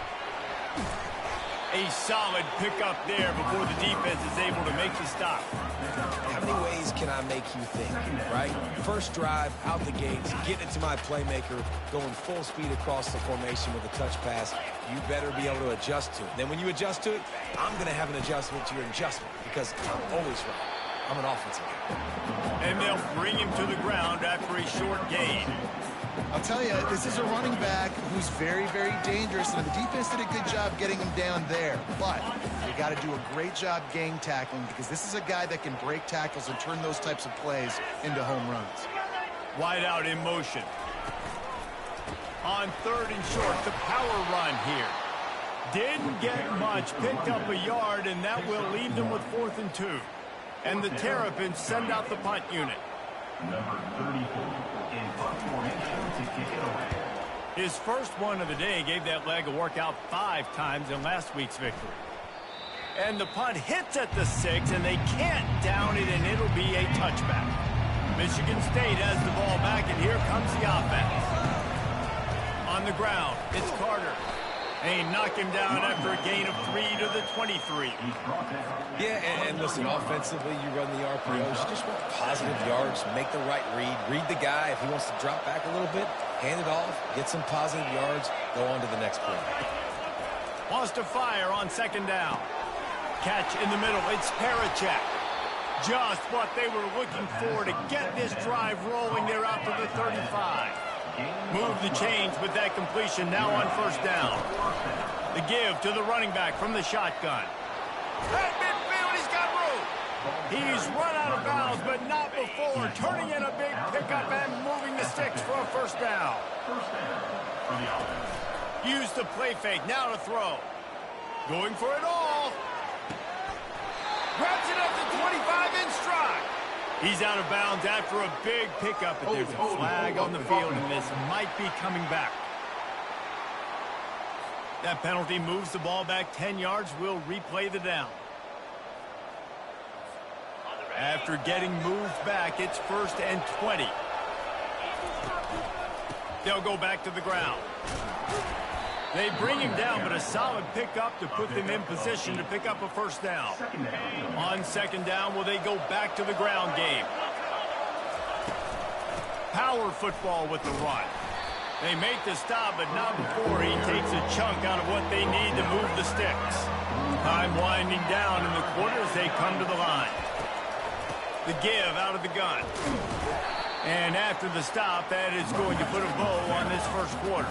A solid pickup there before the defense is able to make the stop. How many ways can I make you think, right? First drive, out the gates, getting it to my playmaker, going full speed across the formation with a touch pass. You better be able to adjust to it. Then when you adjust to it, I'm going to have an adjustment to your adjustment because I'm always right. I'm an offensive guy. And they'll bring him to the ground after a short gain. I'll tell you, this is a running back who's very, very dangerous, and the defense did a good job getting him down there. But you got to do a great job gang tackling because this is a guy that can break tackles and turn those types of plays into home runs. Wide out in motion. On 3rd and short, the power run here. Didn't get much, picked up a yard, and that will leave them with 4th and 2. And the Terrapins send out the punt unit. Number 34 in punt formation to kick it away. His first one of the day gave that leg a workout 5 times in last week's victory. And the punt hits at the 6, and they can't down it, and it'll be a touchback. Michigan State has the ball back, and here comes the offense. On the ground, it's Carter. They knock him down after a gain of 3 to the 23. Yeah, and listen, offensively, you run the RPOs. You just want positive yards, make the right read the guy. If he wants to drop back a little bit, hand it off, get some positive yards, go on to the next play. Wants to fire on 2nd down. Catch in the middle. It's Parachek. Just what they were looking for to get this drive rolling. They're out to the 35. Move the chains with that completion now on 1st down. The give to the running back from the shotgun. At midfield, he's got room. He's run out of bounds, but not before. Turning in a big pickup and moving the sticks for a 1st down. Use the play fake, now to throw. Going for it all. Grabs it at the 25 in stride. He's out of bounds after a big pickup, but there's a flag on the field, and this might be coming back. That penalty moves the ball back 10 yards. We'll replay the down. After getting moved back, it's 1st and 20. They'll go back to the ground. They bring him down, but a solid pickup to put them in position to pick up a 1st down. On 2nd down, will they go back to the ground game? Power football with the run. They make the stop, but not before he takes a chunk out of what they need to move the sticks. Time winding down in the quarter as they come to the line. The give out of the gun. And after the stop, that is going to put a bow on this 1st quarter.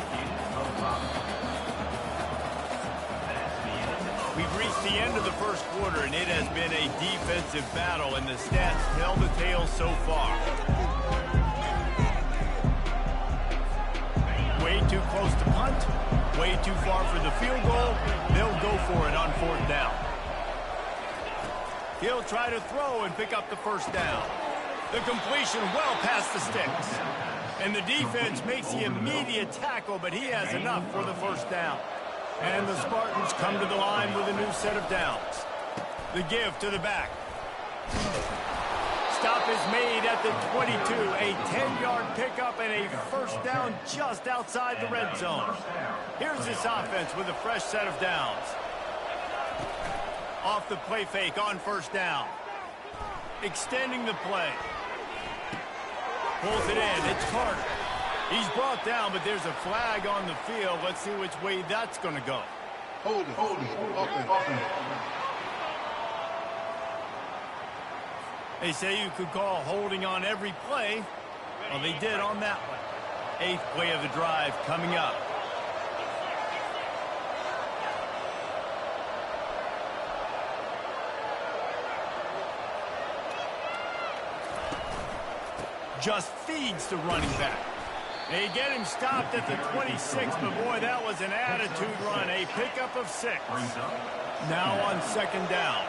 We've reached the end of the 1st quarter, and it has been a defensive battle, and the stats tell the tale so far. Way too close to punt, way too far for the field goal. They'll go for it on 4th down. He'll try to throw and pick up the 1st down. The completion well past the sticks. And the defense makes the immediate tackle, but he has enough for the 1st down. And the Spartans come to the line with a new set of downs. The give to the back. Stop is made at the 22. A 10-yard pickup and a 1st down just outside the red zone. Here's this offense with a fresh set of downs. Off the play fake on 1st down. Extending the play. Pulls it in. It's Carter. He's brought down, but there's a flag on the field. Let's see which way that's going to go. Hold it. They say you could call holding on every play. Well, they did on that one. 8th play of the drive coming up. Just feeds the running back. They get him stopped at the 26, but boy, that was an attitude run. A pickup of 6. Now on 2nd down.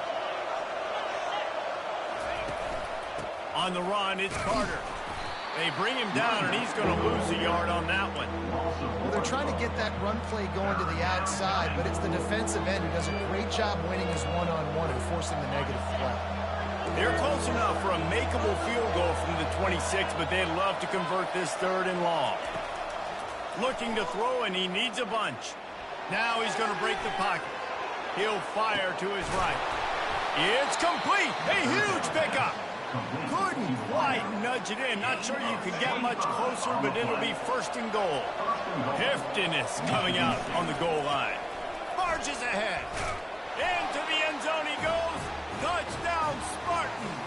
On the run, it's Carter. They bring him down, and he's going to lose a yard on that one. Well, they're trying to get that run play going to the outside, but it's the defensive end who does a great job winning his one-on-one and forcing the negative play. They're close enough for a makeable field goal from the 26, but they'd love to convert this 3rd and long. Looking to throw, and he needs a bunch. Now he's going to break the pocket. He'll fire to his right. It's complete. A huge pickup. Couldn't quite nudge it in. Not sure you could get much closer, but it'll be 1st and goal. Heftiness coming out on the goal line. Marches ahead. Into the end zone he goes. Touchdown, Spartans.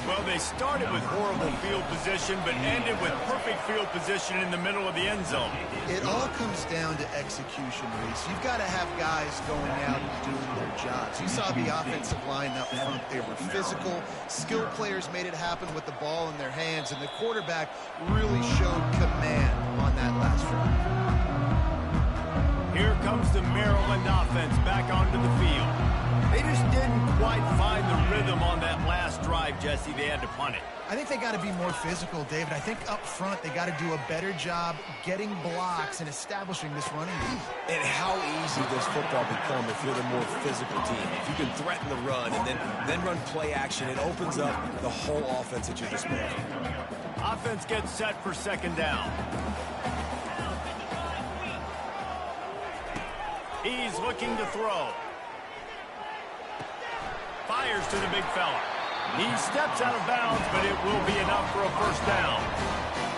Well, they started with horrible field position, but ended with perfect field position in the middle of the end zone. It all comes down to execution, Reese. You've got to have guys going out and doing their jobs. You saw the offensive line up front. They were physical. Skilled players made it happen with the ball in their hands, and the quarterback really showed command on that last drive. Here comes the Maryland offense back onto the field. They just didn't quite find the rhythm on that last drive, Jesse. They had to punt it. I think they got to be more physical, David. I think up front they got to do a better job getting blocks and establishing this running game. And how easy does football become if you're the more physical team? If you can threaten the run and then run play action, it opens up the whole offense at your disposal. Offense gets set for 2nd down. He's looking to throw. Fires to the big fella. He steps out of bounds, but it will be enough for a 1st down.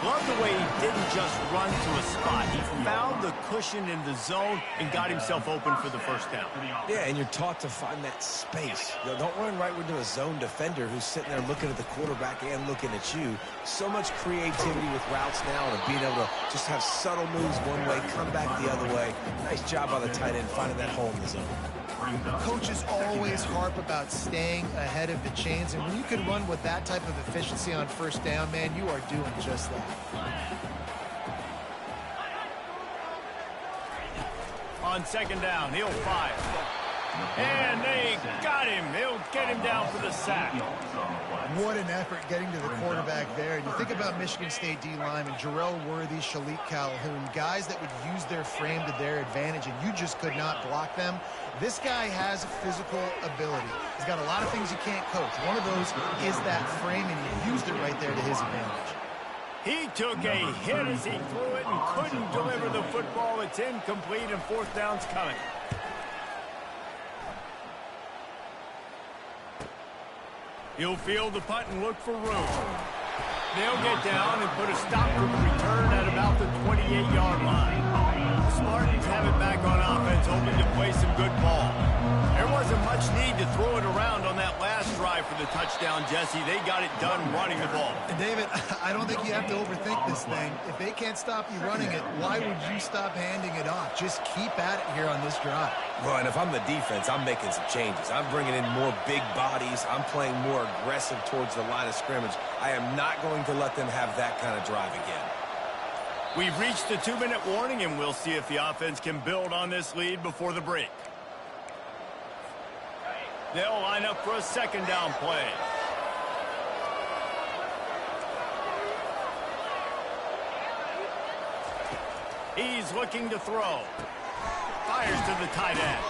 Love the way he didn't just run to a spot. He found the cushion in the zone and got himself open for the 1st down. Yeah, and you're taught to find that space. You know, don't run right into a zone defender who's sitting there looking at the quarterback and looking at you. So much creativity with routes now and being able to just have subtle moves one way, come back the other way. Nice job by the tight end finding that hole in the zone. Coaches always harp about staying ahead of the chains, and when you can run with that type of efficiency on 1st down, man, you are doing just that. On 2nd down, he'll fire. And they got him. They'll get him down for the sack. What an effort getting to the quarterback there. And you think about Michigan State D-linemen, Jarrell Worthy, Shalik Calhoun, guys that would use their frame to their advantage, and you just could not block them. This guy has physical ability. He's got a lot of things you can't coach. One of those is that frame, and he used it right there to his advantage. He took a hit as he threw it and couldn't deliver the football. It's incomplete, and 4th down's coming. He'll field the punt and look for room. They'll get down and put a stop to the return at about the 28-yard line. The Spartans have it back on offense, hoping to play some good ball. There wasn't much need to throw it around on that last drive for the touchdown, Jesse. They got it done running the ball. And David, I don't think you have to overthink this thing. If they can't stop you running it, why would you stop handing it off? Just keep at it here on this drive. Well, and if I'm the defense, I'm making some changes. I'm bringing in more big bodies. I'm playing more aggressive towards the line of scrimmage. I am not going to let them have that kind of drive again. We've reached the 2-minute warning, and we'll see if the offense can build on this lead before the break. They'll line up for a 2nd down play. He's looking to throw. Fires to the tight end.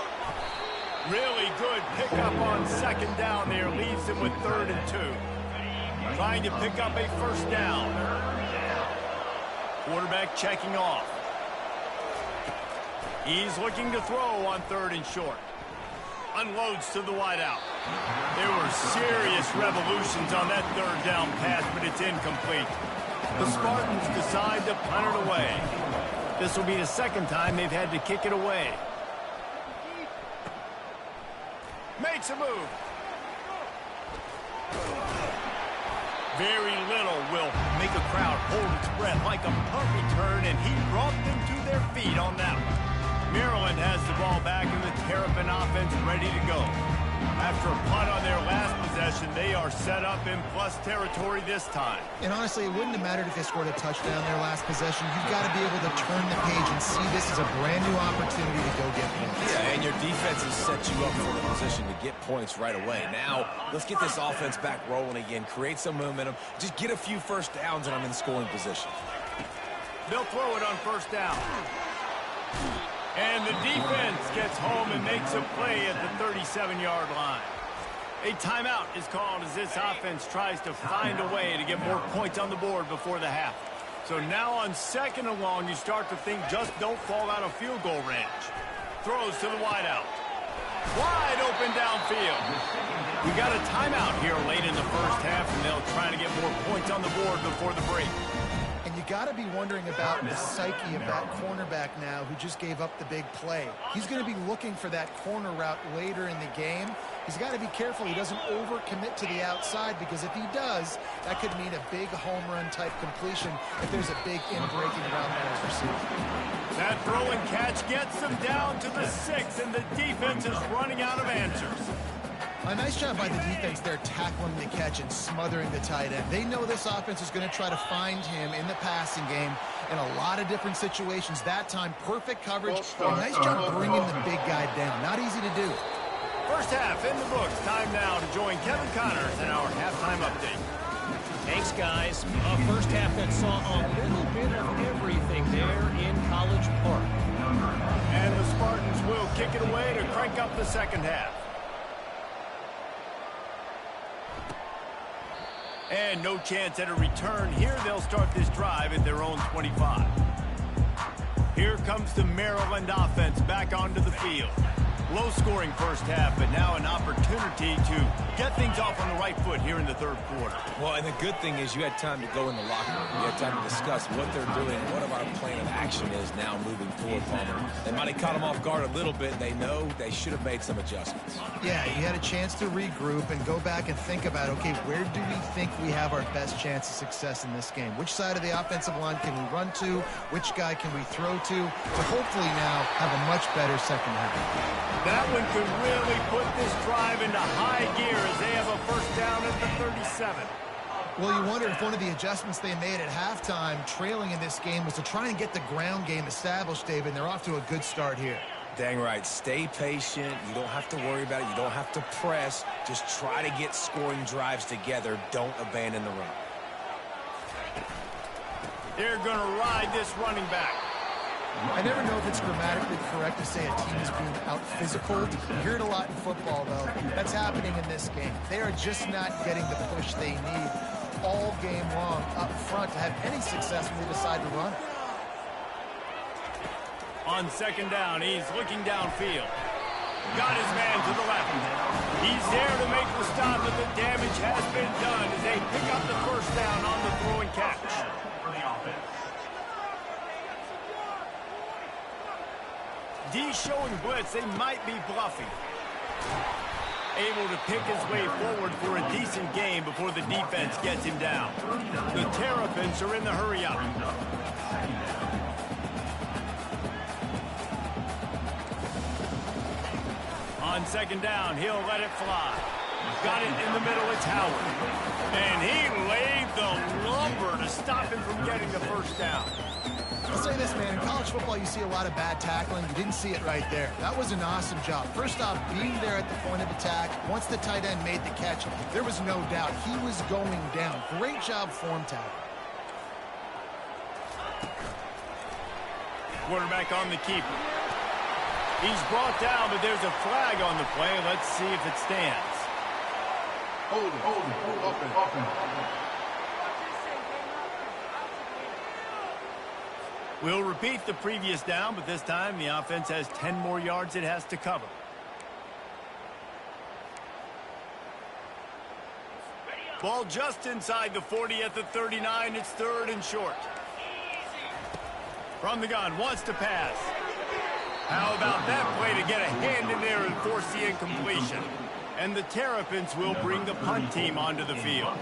Really good pickup on 2nd down there. Leaves him with 3rd and 2. Trying to pick up a 1st down. Quarterback checking off. He's looking to throw on 3rd and short. Unloads to the wideout. There were serious revolutions on that 3rd down pass, but it's incomplete. The Spartans decide to punt it away. This will be the 2nd time they've had to kick it away. Makes a move. Very little will make a crowd hold its breath like a punt return, and he brought them to their feet on that one. Maryland has the ball back in the Terrapin offense ready to go. After a punt on their last possession, they are set up in plus territory this time. And honestly, it wouldn't have mattered if they scored a touchdown their last possession. You've got to be able to turn the page and see this as a brand new opportunity to go get points. Yeah, and your defense has set you up for the position to get points right away. Now, let's get this offense back rolling again, create some momentum, just get a few 1st downs, and I'm in scoring position. They'll throw it on 1st down. And the defense gets home and makes a play at the 37-yard line. A timeout is called as this offense tries to find a way to get more points on the board before the half. So now on second and long, you start to think just don't fall out of field goal range. Throws to the wideout. Wide open downfield. We got a timeout here late in the first half, and they'll try to get more points on the board before the break. And you got to be wondering about the psyche of that cornerback now who just gave up the big play. He's going to be looking for that corner route later in the game. He's got to be careful he doesn't overcommit to the outside, because if he does, that could mean a big home run type completion if there's a big in-breaking route that is received. That throw and catch gets them down to the 6, and the defense is running out of answers. A nice job by the defense there, tackling the catch and smothering the tight end. They know this offense is going to try to find him in the passing game in a lot of different situations. That time, perfect coverage. A nice job bringing the big guy down. Not easy to do. First half in the books. Time now to join Kevin Connors in our halftime update. Thanks, guys. A first half that saw a little bit of everything there in College Park. And the Spartans will kick it away to crank up the second half. And no chance at a return here. They'll start this drive at their own 25. Here comes the Maryland offense back onto the field. Low-scoring first half, but now an opportunity to get things off on the right foot here in the third quarter. Well, and the good thing is you had time to go in the locker room. You had time to discuss what they're doing, what our plan of action is now moving forward, Palmer. They might have caught them off guard a little bit. They know they should have made some adjustments. Yeah, you had a chance to regroup and go back and think about, okay, where do we think we have our best chance of success in this game? Which side of the offensive line can we run to? Which guy can we throw to hopefully now have a much better second half? That one could really put this drive into high gear as they have a first down at the 37. Well, you wonder if one of the adjustments they made at halftime, trailing in this game, was to try and get the ground game established, David, and they're off to a good start here. Dang right. Stay patient. You don't have to worry about it. You don't have to press. Just try to get scoring drives together. Don't abandon the run. They're going to ride this running back. I never know if it's grammatically correct to say a team is being out-physical. You hear it a lot in football, though. That's happening in this game. They are just not getting the push they need all game long up front to have any success when they decide to run. On second down, he's looking downfield. Got his man to the left. He's there to make the stop, but the damage has been done as they pick up the first down on the throw and catch. For the offense. D showing blitz, they might be bluffing. Able to pick his way forward for a decent game before the defense gets him down. The Terrapins are in the hurry up. On second down, he'll let it fly. Got it in the middle, it's Howard. And he laid the lumber to stop him from getting the first down. I'll say this, man. In college football, you see a lot of bad tackling. You didn't see it right there. That was an awesome job. First off, being there at the point of attack. Once the tight end made the catch, there was no doubt he was going down. Great job form tackle. Quarterback on the keeper. He's brought down, but there's a flag on the play. Let's see if it stands. Hold it. We'll repeat the previous down, but this time the offense has 10 more yards it has to cover. Ball just inside the 40 at the 39. It's third and short. From the gun, wants to pass. How about that play to get a hand in there and force the incompletion? And the Terrapins will bring the punt team onto the field.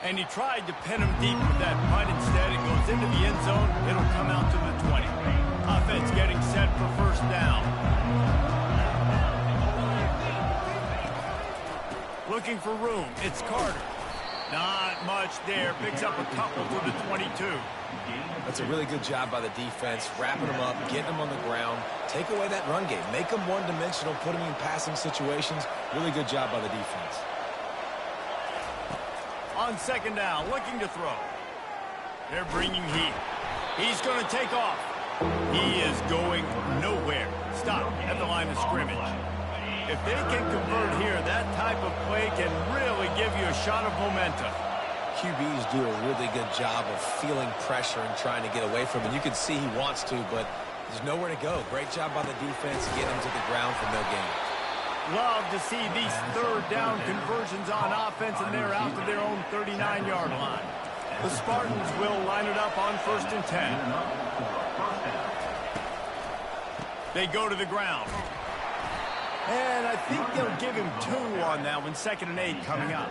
And he tried to pin him deep with that punt. Instead, it goes into the end zone. It'll come out to the 20. Offense getting set for first down. Looking for room. It's Carter. Not much there. Picks up a couple to the 22. That's a really good job by the defense, wrapping them up, getting them on the ground. Take away that run game. Make them one-dimensional, put them in passing situations. Really good job by the defense. On second down, looking to throw. They're bringing heat. He's going to take off. He is going nowhere. Stop at the line of scrimmage. If they can convert here, that type of play can really give you a shot of momentum. QBs do a really good job of feeling pressure and trying to get away from it. You can see he wants to, but there's nowhere to go. Great job by the defense getting him to the ground for no gain. Love to see these third down conversions on offense, and they're out to their own 39-yard line. The Spartans will line it up on 1st and 10. They go to the ground. And I think they'll give him 2 on that one. 2nd and 8 coming up.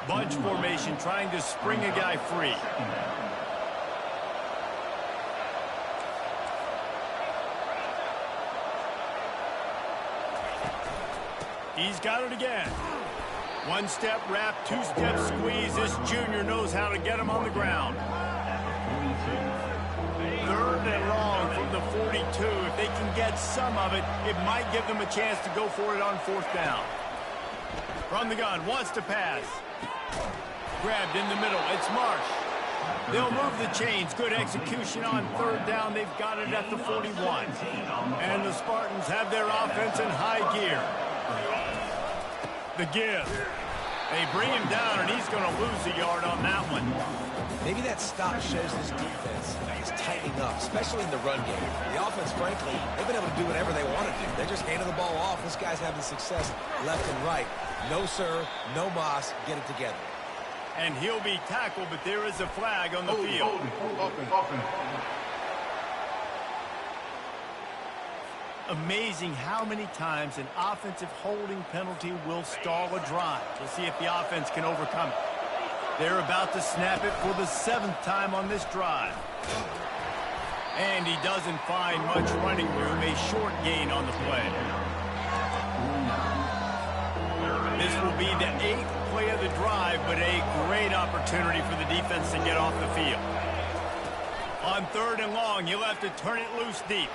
Bunch formation trying to spring a guy free. He's got it again. 1-step wrap, 2-step squeeze. This junior knows how to get him on the ground. 3rd and long from the 42. If they can get some of it, it might give them a chance to go for it on 4th down. From the gun, wants to pass. Grabbed in the middle. It's Marsh. They'll move the chains. Good execution on 3rd down. They've got it at the 41. And the Spartans have their offense in high gear. The give. They bring him down, and he's going to lose a yard on that one. Maybe that stop shows this defense is tightening up, especially in the run game. The offense, frankly, they've been able to do whatever they want to do. They're just handing the ball off. This guy's having success left and right. No, sir. No Moss. Get it together. And he'll be tackled, but there is a flag on the field. Amazing how many times an offensive holding penalty will stall a drive. We'll see if the offense can overcome it. They're about to snap it for the 7th time on this drive. And he doesn't find much running room. A short gain on the play. This will be the 8th play of the drive, but a great opportunity for the defense to get off the field. On 3rd and long, he'll have to turn it loose deep.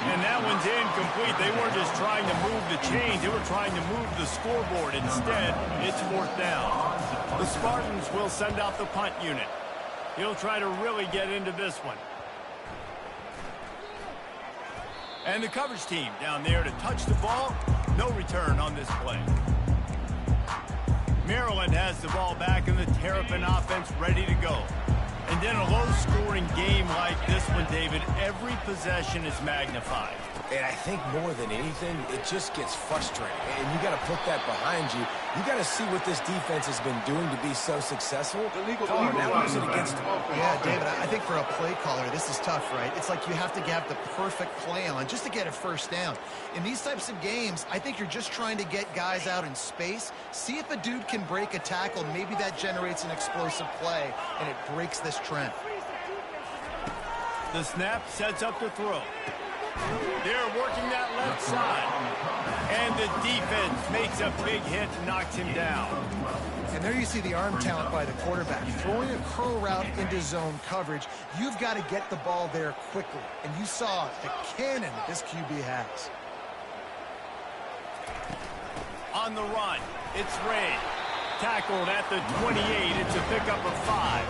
And that one's incomplete. They weren't just trying to move the chains. They were trying to move the scoreboard. Instead, it's 4th down. The Spartans will send out the punt unit. He'll try to really get into this one. And the coverage team down there to touch the ball. No return on this play. Maryland has the ball back in the Terrapin offense ready to go. And then a low-scoring game like this one, David, every possession is magnified. And I think more than anything, it just gets frustrating. And you got to put that behind you. You got to see what this defense has been doing to be so successful. Now use it against them. Yeah, David, I think for a play caller, this is tough, right? It's like you have to have the perfect play on just to get a 1st down. In these types of games, I think you're just trying to get guys out in space, see if a dude can break a tackle. Maybe that generates an explosive play, and it breaks this trend. The snap sets up the throw. They're working that left side. And the defense makes a big hit and knocks him down. And there you see the arm talent by the quarterback. Throwing a curl route into zone coverage, you've got to get the ball there quickly. And you saw the cannon that this QB has. On the run, it's Ray. Tackled at the 28. It's a pickup of 5.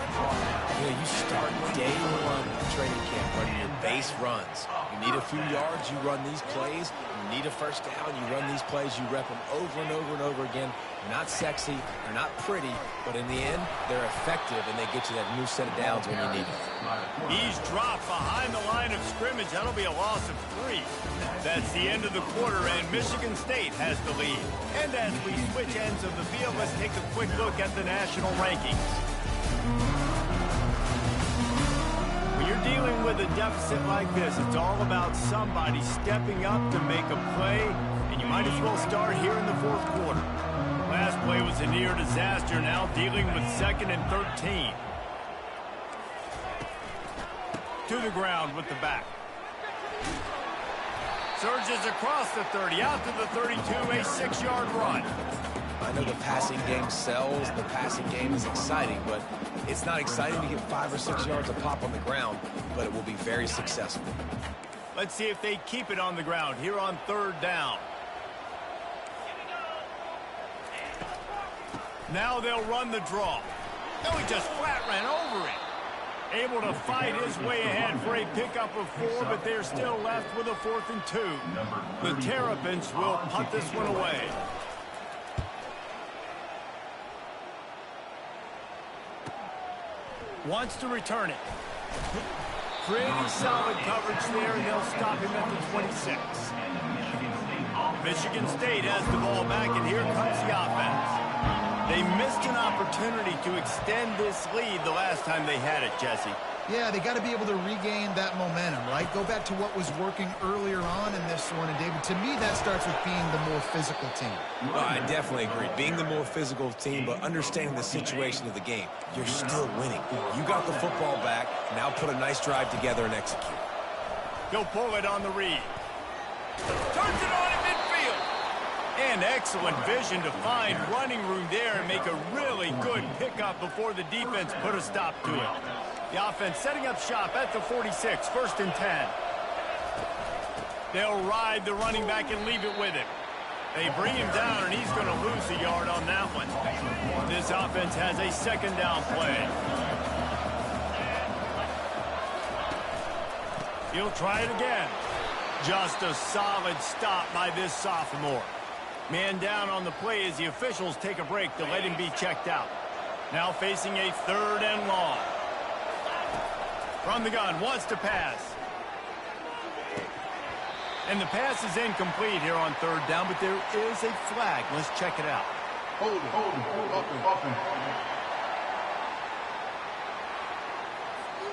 You know, you start day 1 training camp running your base runs. You need a few yards, you run these plays. You need a 1st down, you run these plays. You rep them over and over and over again. They're not sexy, they're not pretty, but in the end, they're effective, and they get you that new set of downs when you need it. He's dropped behind the line of scrimmage. That'll be a loss of 3. That's the end of the quarter, and Michigan State has the lead. And as we switch ends of the field, let's take a quick look at the national rankings. When you're dealing with a deficit like this, it's all about somebody stepping up to make a play, and you might as well start here in the 4th quarter. Last play was a near disaster, now dealing with 2nd and 13. To the ground with the back. Surges across the 30, out to the 32, a 6-yard run. I know the passing game sells, the passing game is exciting, but it's not exciting to get 5 or 6 yards of pop on the ground, but it will be very successful. Let's see if they keep it on the ground here on 3rd down. Now they'll run the draw. No, he just flat ran over it. Able to fight his way ahead for a pickup of 4, but they're still left with a 4th and 2. The Terrapins will punt this one away. Wants to return it. Pretty solid coverage there, and they'll stop him at the 26. Michigan State has the ball back, and here comes the offense. They missed an opportunity to extend this lead the last time they had it, Jesse. Yeah, they got to be able to regain that momentum, right? Go back to what was working earlier on in this one. And, David, to me, that starts with being the more physical team. Well, I definitely agree. Being the more physical team, but understanding the situation of the game. You're still winning. You got the football back. Now put a nice drive together and execute. He'll pull it on the read. Turns it on in midfield. And excellent vision to find running room there and make a really good pickup before the defense put a stop to it. The offense setting up shop at the 46, 1st and 10. They'll ride the running back and leave it with him. They bring him down, and he's going to lose a yard on that one. This offense has a 2nd down play. He'll try it again. Just a solid stop by this sophomore. Man down on the play as the officials take a break to let him be checked out. Now facing a 3rd and long. From the gun, wants to pass. And the pass is incomplete here on 3rd down, but there is a flag. Let's check it out. Hold it.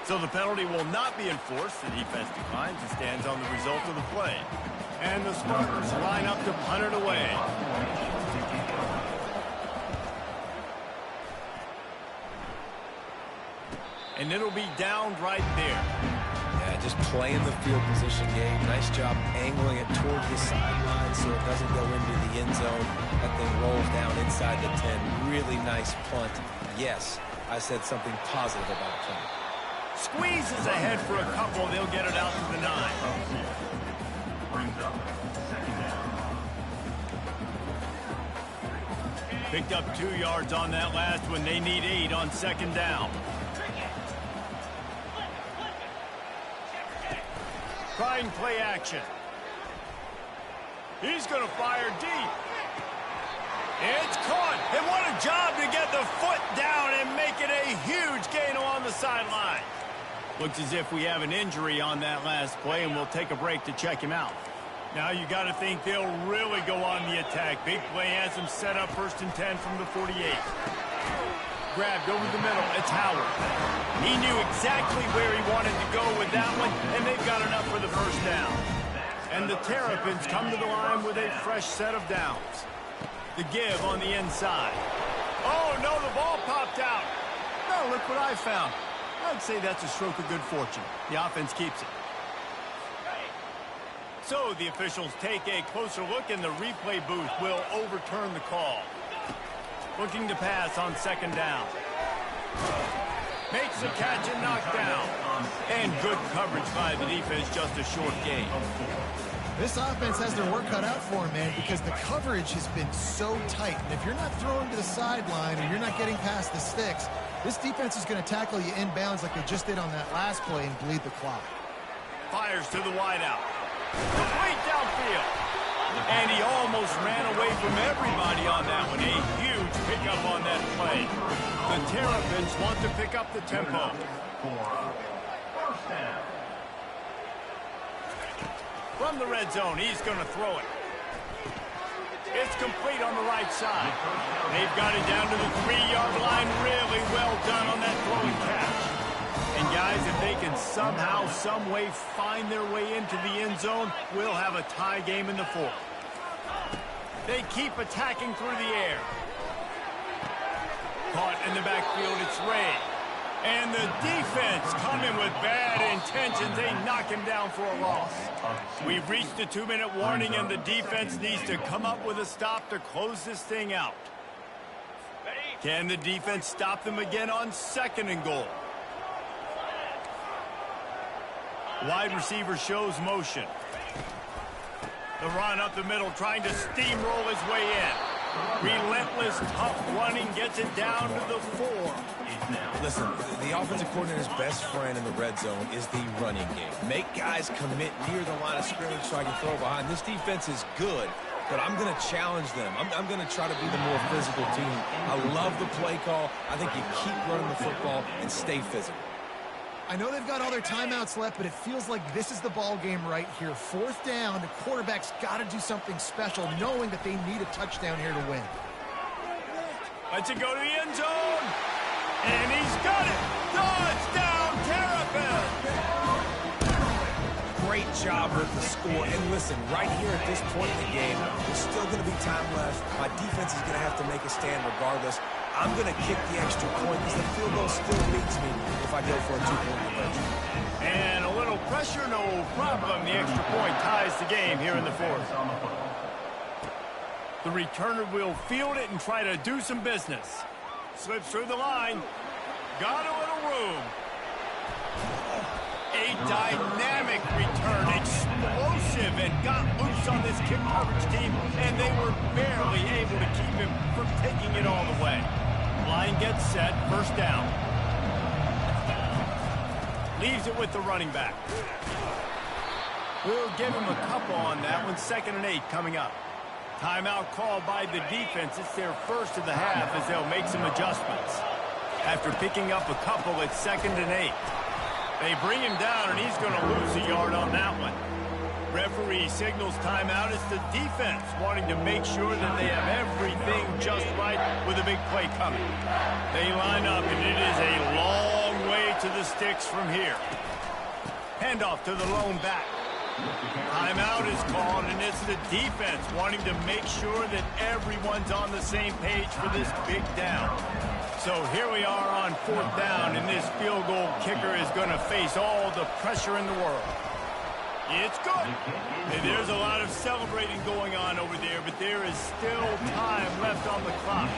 So the penalty will not be enforced. The defense declines and stands on the result of the play. And the Spartans line up to punt it away. And it'll be downed right there. Yeah, just playing the field position game. Nice job angling it toward the sideline so it doesn't go into the end zone. That thing rolls down inside the 10. Really nice punt. Yes, I said something positive about punt. Squeezes ahead for a couple. They'll get it out to the 9. Brings up 2nd down. Picked up 2 yards on that last one. They need 8 on 2nd down. Trying play action. He's going to fire deep. It's caught. And what a job to get the foot down and make it a huge gain along the sideline. Looks as if we have an injury on that last play, and we'll take a break to check him out. Now you got to think they'll really go on the attack. Big play has him set up 1st and 10 from the 48. Grabbed over the middle. It's Howard. He knew exactly where he wanted to go with that one, and they've got enough for the 1st down. And the Terrapins come to the line with a fresh set of downs. The give on the inside. Oh, no, the ball popped out. No, look what I found. I'd say that's a stroke of good fortune. The offense keeps it. So the officials take a closer look, and the replay booth will overturn the call. Looking to pass on 2nd down. Makes the catch and knocked down. And good coverage by the defense, just a short gain. This offense has their work cut out for them, man, because the coverage has been so tight. And if you're not throwing to the sideline or you're not getting past the sticks, this defense is going to tackle you inbounds like they just did on that last play and bleed the clock. Fires to the wideout. Complete downfield. And he almost ran away from everybody on that one. A huge pickup on that play. The Terrapins want to pick up the tempo. From the red zone, he's going to throw it. It's complete on the right side. They've got it down to the 3-yard line. Really well done on that throw and catch. And guys, if they can somehow, some way find their way into the end zone, we'll have a tie game in the 4th. They keep attacking through the air. Caught in the backfield, it's Ray. And the defense coming with bad intentions. They knock him down for a loss. We've reached the 2-minute warning, and the defense needs to come up with a stop to close this thing out. Can the defense stop them again on 2nd and goal? Wide receiver shows motion. The run up the middle, trying to steamroll his way in. Relentless, tough running, gets it down to the 4. Listen, the offensive coordinator's best friend in the red zone is the running game. Make guys commit near the line of scrimmage so I can throw behind. This defense is good, but I'm going to challenge them. I'm going to try to be the more physical team. I love the play call. I think you keep running the football and stay physical. I know they've got all their timeouts left, but it feels like this is the ball game right here. 4th down, the quarterback's got to do something special, knowing that they need a touchdown here to win. Lets it go to the end zone. And he's got it. Touchdown, Terrapin. Great job with the score. And listen, right here at this point in the game, there's still going to be time left. My defense is going to have to make a stand regardless. I'm going to kick the extra point because the field goal still beats me if I go for a 2-point conversion. And a little pressure, no problem. The extra point ties the game here in the 4th. The returner will field it and try to do some business. Slips through the line. Got a little room. A dynamic return. Explosive and got loose on this kick coverage team, and they were barely able to keep him from taking it all the way. Line gets set. 1st down. Leaves it with the running back. We'll give him a couple on that one. 2nd and 8 coming up. Timeout called by the defense. It's their first of the half as they'll make some adjustments. After picking up a couple, it's 2nd and 8. They bring him down, and he's going to lose a yard on that one. Referee signals timeout. It's the defense wanting to make sure that they have everything just right with a big play coming. They line up, and it is a long way to the sticks from here. Handoff to the lone back. Timeout is called, and it's the defense wanting to make sure that everyone's on the same page for this big down. So here we are on 4th down, and this field goal kicker is going to face all the pressure in the world. It's good. And there's a lot of celebrating going on over there, but there is still time left on the clock.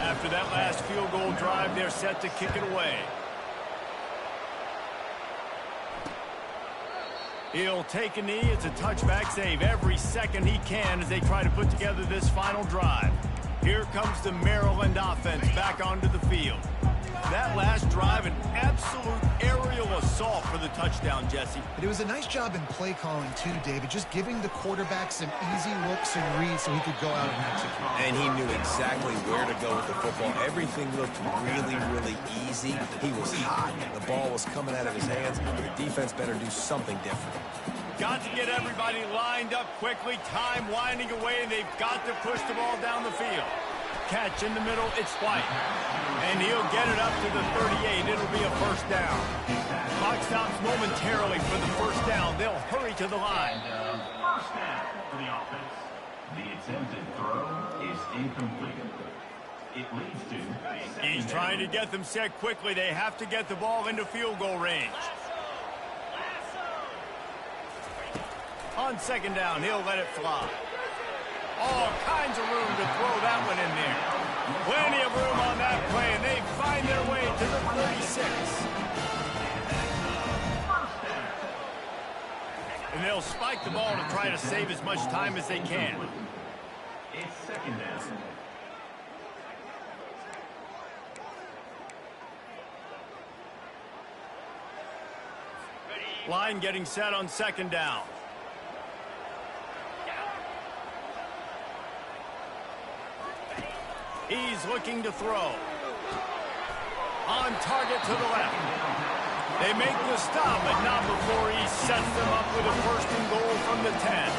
After that last field goal drive, they're set to kick it away. He'll take a knee. It's a touchback save every second he can as they try to put together this final drive. Here comes the Maryland offense back onto the field. That last drive, an absolute aerial assault for the touchdown, Jesse. But it was a nice job in play calling, too, David, just giving the quarterback some easy looks and reads so he could go out and execute. And he knew exactly where to go with the football. Everything looked really, really easy. He was hot. The ball was coming out of his hands. The defense better do something different. Got to get everybody lined up quickly. Time winding away, and they've got to push the ball down the field. Catch in the middle, it's White. And he'll get it up to the 38. It'll be a 1st down. Clock stops momentarily for the 1st down. They'll hurry to the line. 1st down for the offense. The attempted throw is incomplete. It leads to... He's trying to get them set quickly. They have to get the ball into field goal range. On 2nd down, he'll let it fly. All kinds of room to throw that one in there. Plenty of room on that play, and they find their way to the 36. And they'll spike the ball to try to save as much time as they can. It's 2nd down. Line getting set on 2nd down. He's looking to throw. On target to the left. They make the stop, but not before he sets them up with a 1st and goal from the 10.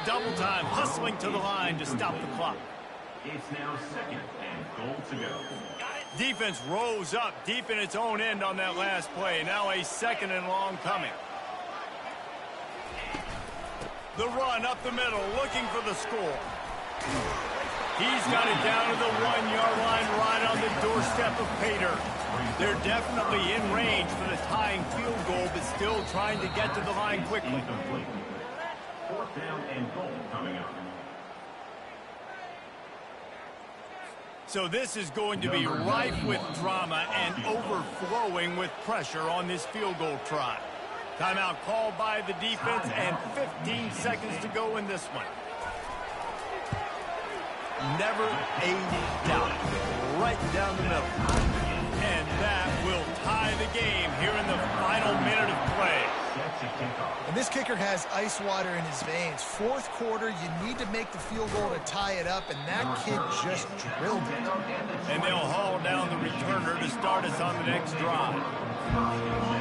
Double time, hustling to the line to stop the clock. It's now 2nd and goal to go. Defense rose up deep in its own end on that last play. Now a 2nd and long coming. The run up the middle, looking for the score. He's got it down to the 1-yard line right on the doorstep of Pater. They're definitely in range for the tying field goal, but still trying to get to the line quickly. 4th down and goal coming up. So this is going to be rife with drama and overflowing with pressure on this field goal try. Timeout called by the defense and 15 seconds to go in this one. Never a doubt. Right down the middle. And that will tie the game here in the final minute of play. And this kicker has ice water in his veins. Fourth quarter, you need to make the field goal to tie it up, and that kid just drilled it. And they'll haul down the returner to start us on the next drive.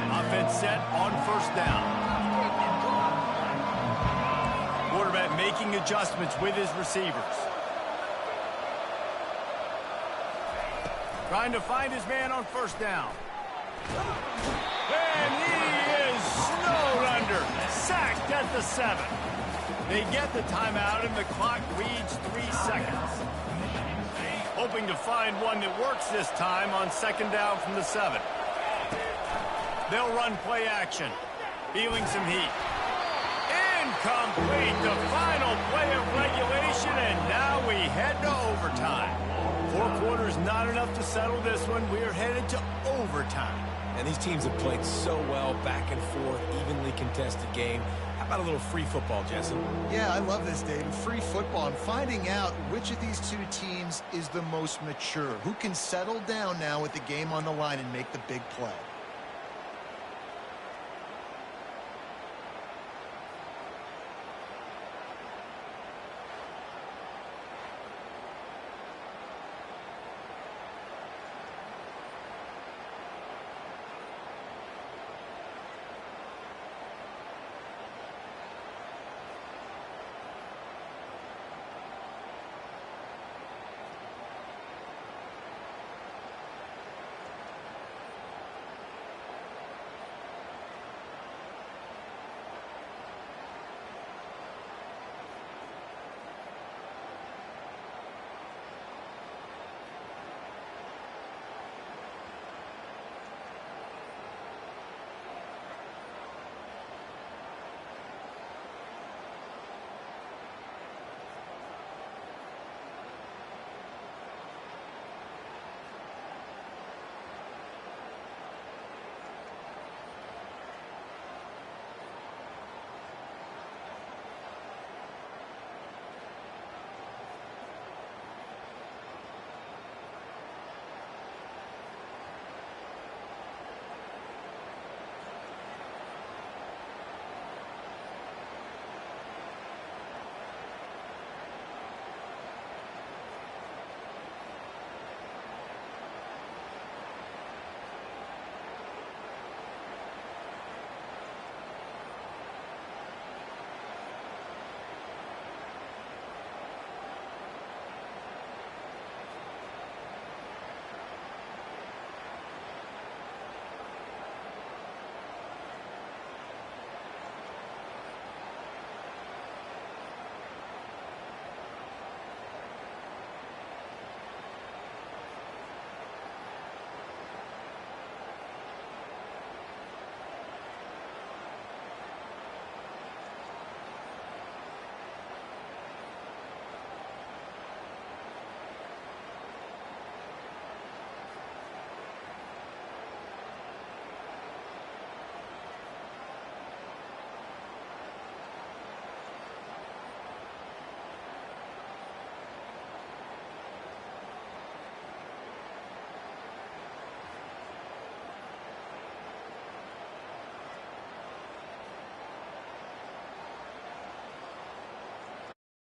Offense set on first down. Quarterback making adjustments with his receivers. Trying to find his man on first down. And he is snowed under. Sacked at the 7. They get the timeout and the clock reads 3 seconds. Hoping to find one that works this time on second down from the 7. They'll run play action. Feeling some heat. Incomplete. The final play of regulation, and now we head to overtime. 4 quarters not enough to settle this one. We are headed to overtime. And these teams have played so well, back and forth, evenly contested game. How about a little free football, Jesse? Yeah, I love this, David. Free football and finding out which of these two teams is the most mature. Who can settle down now with the game on the line and make the big play.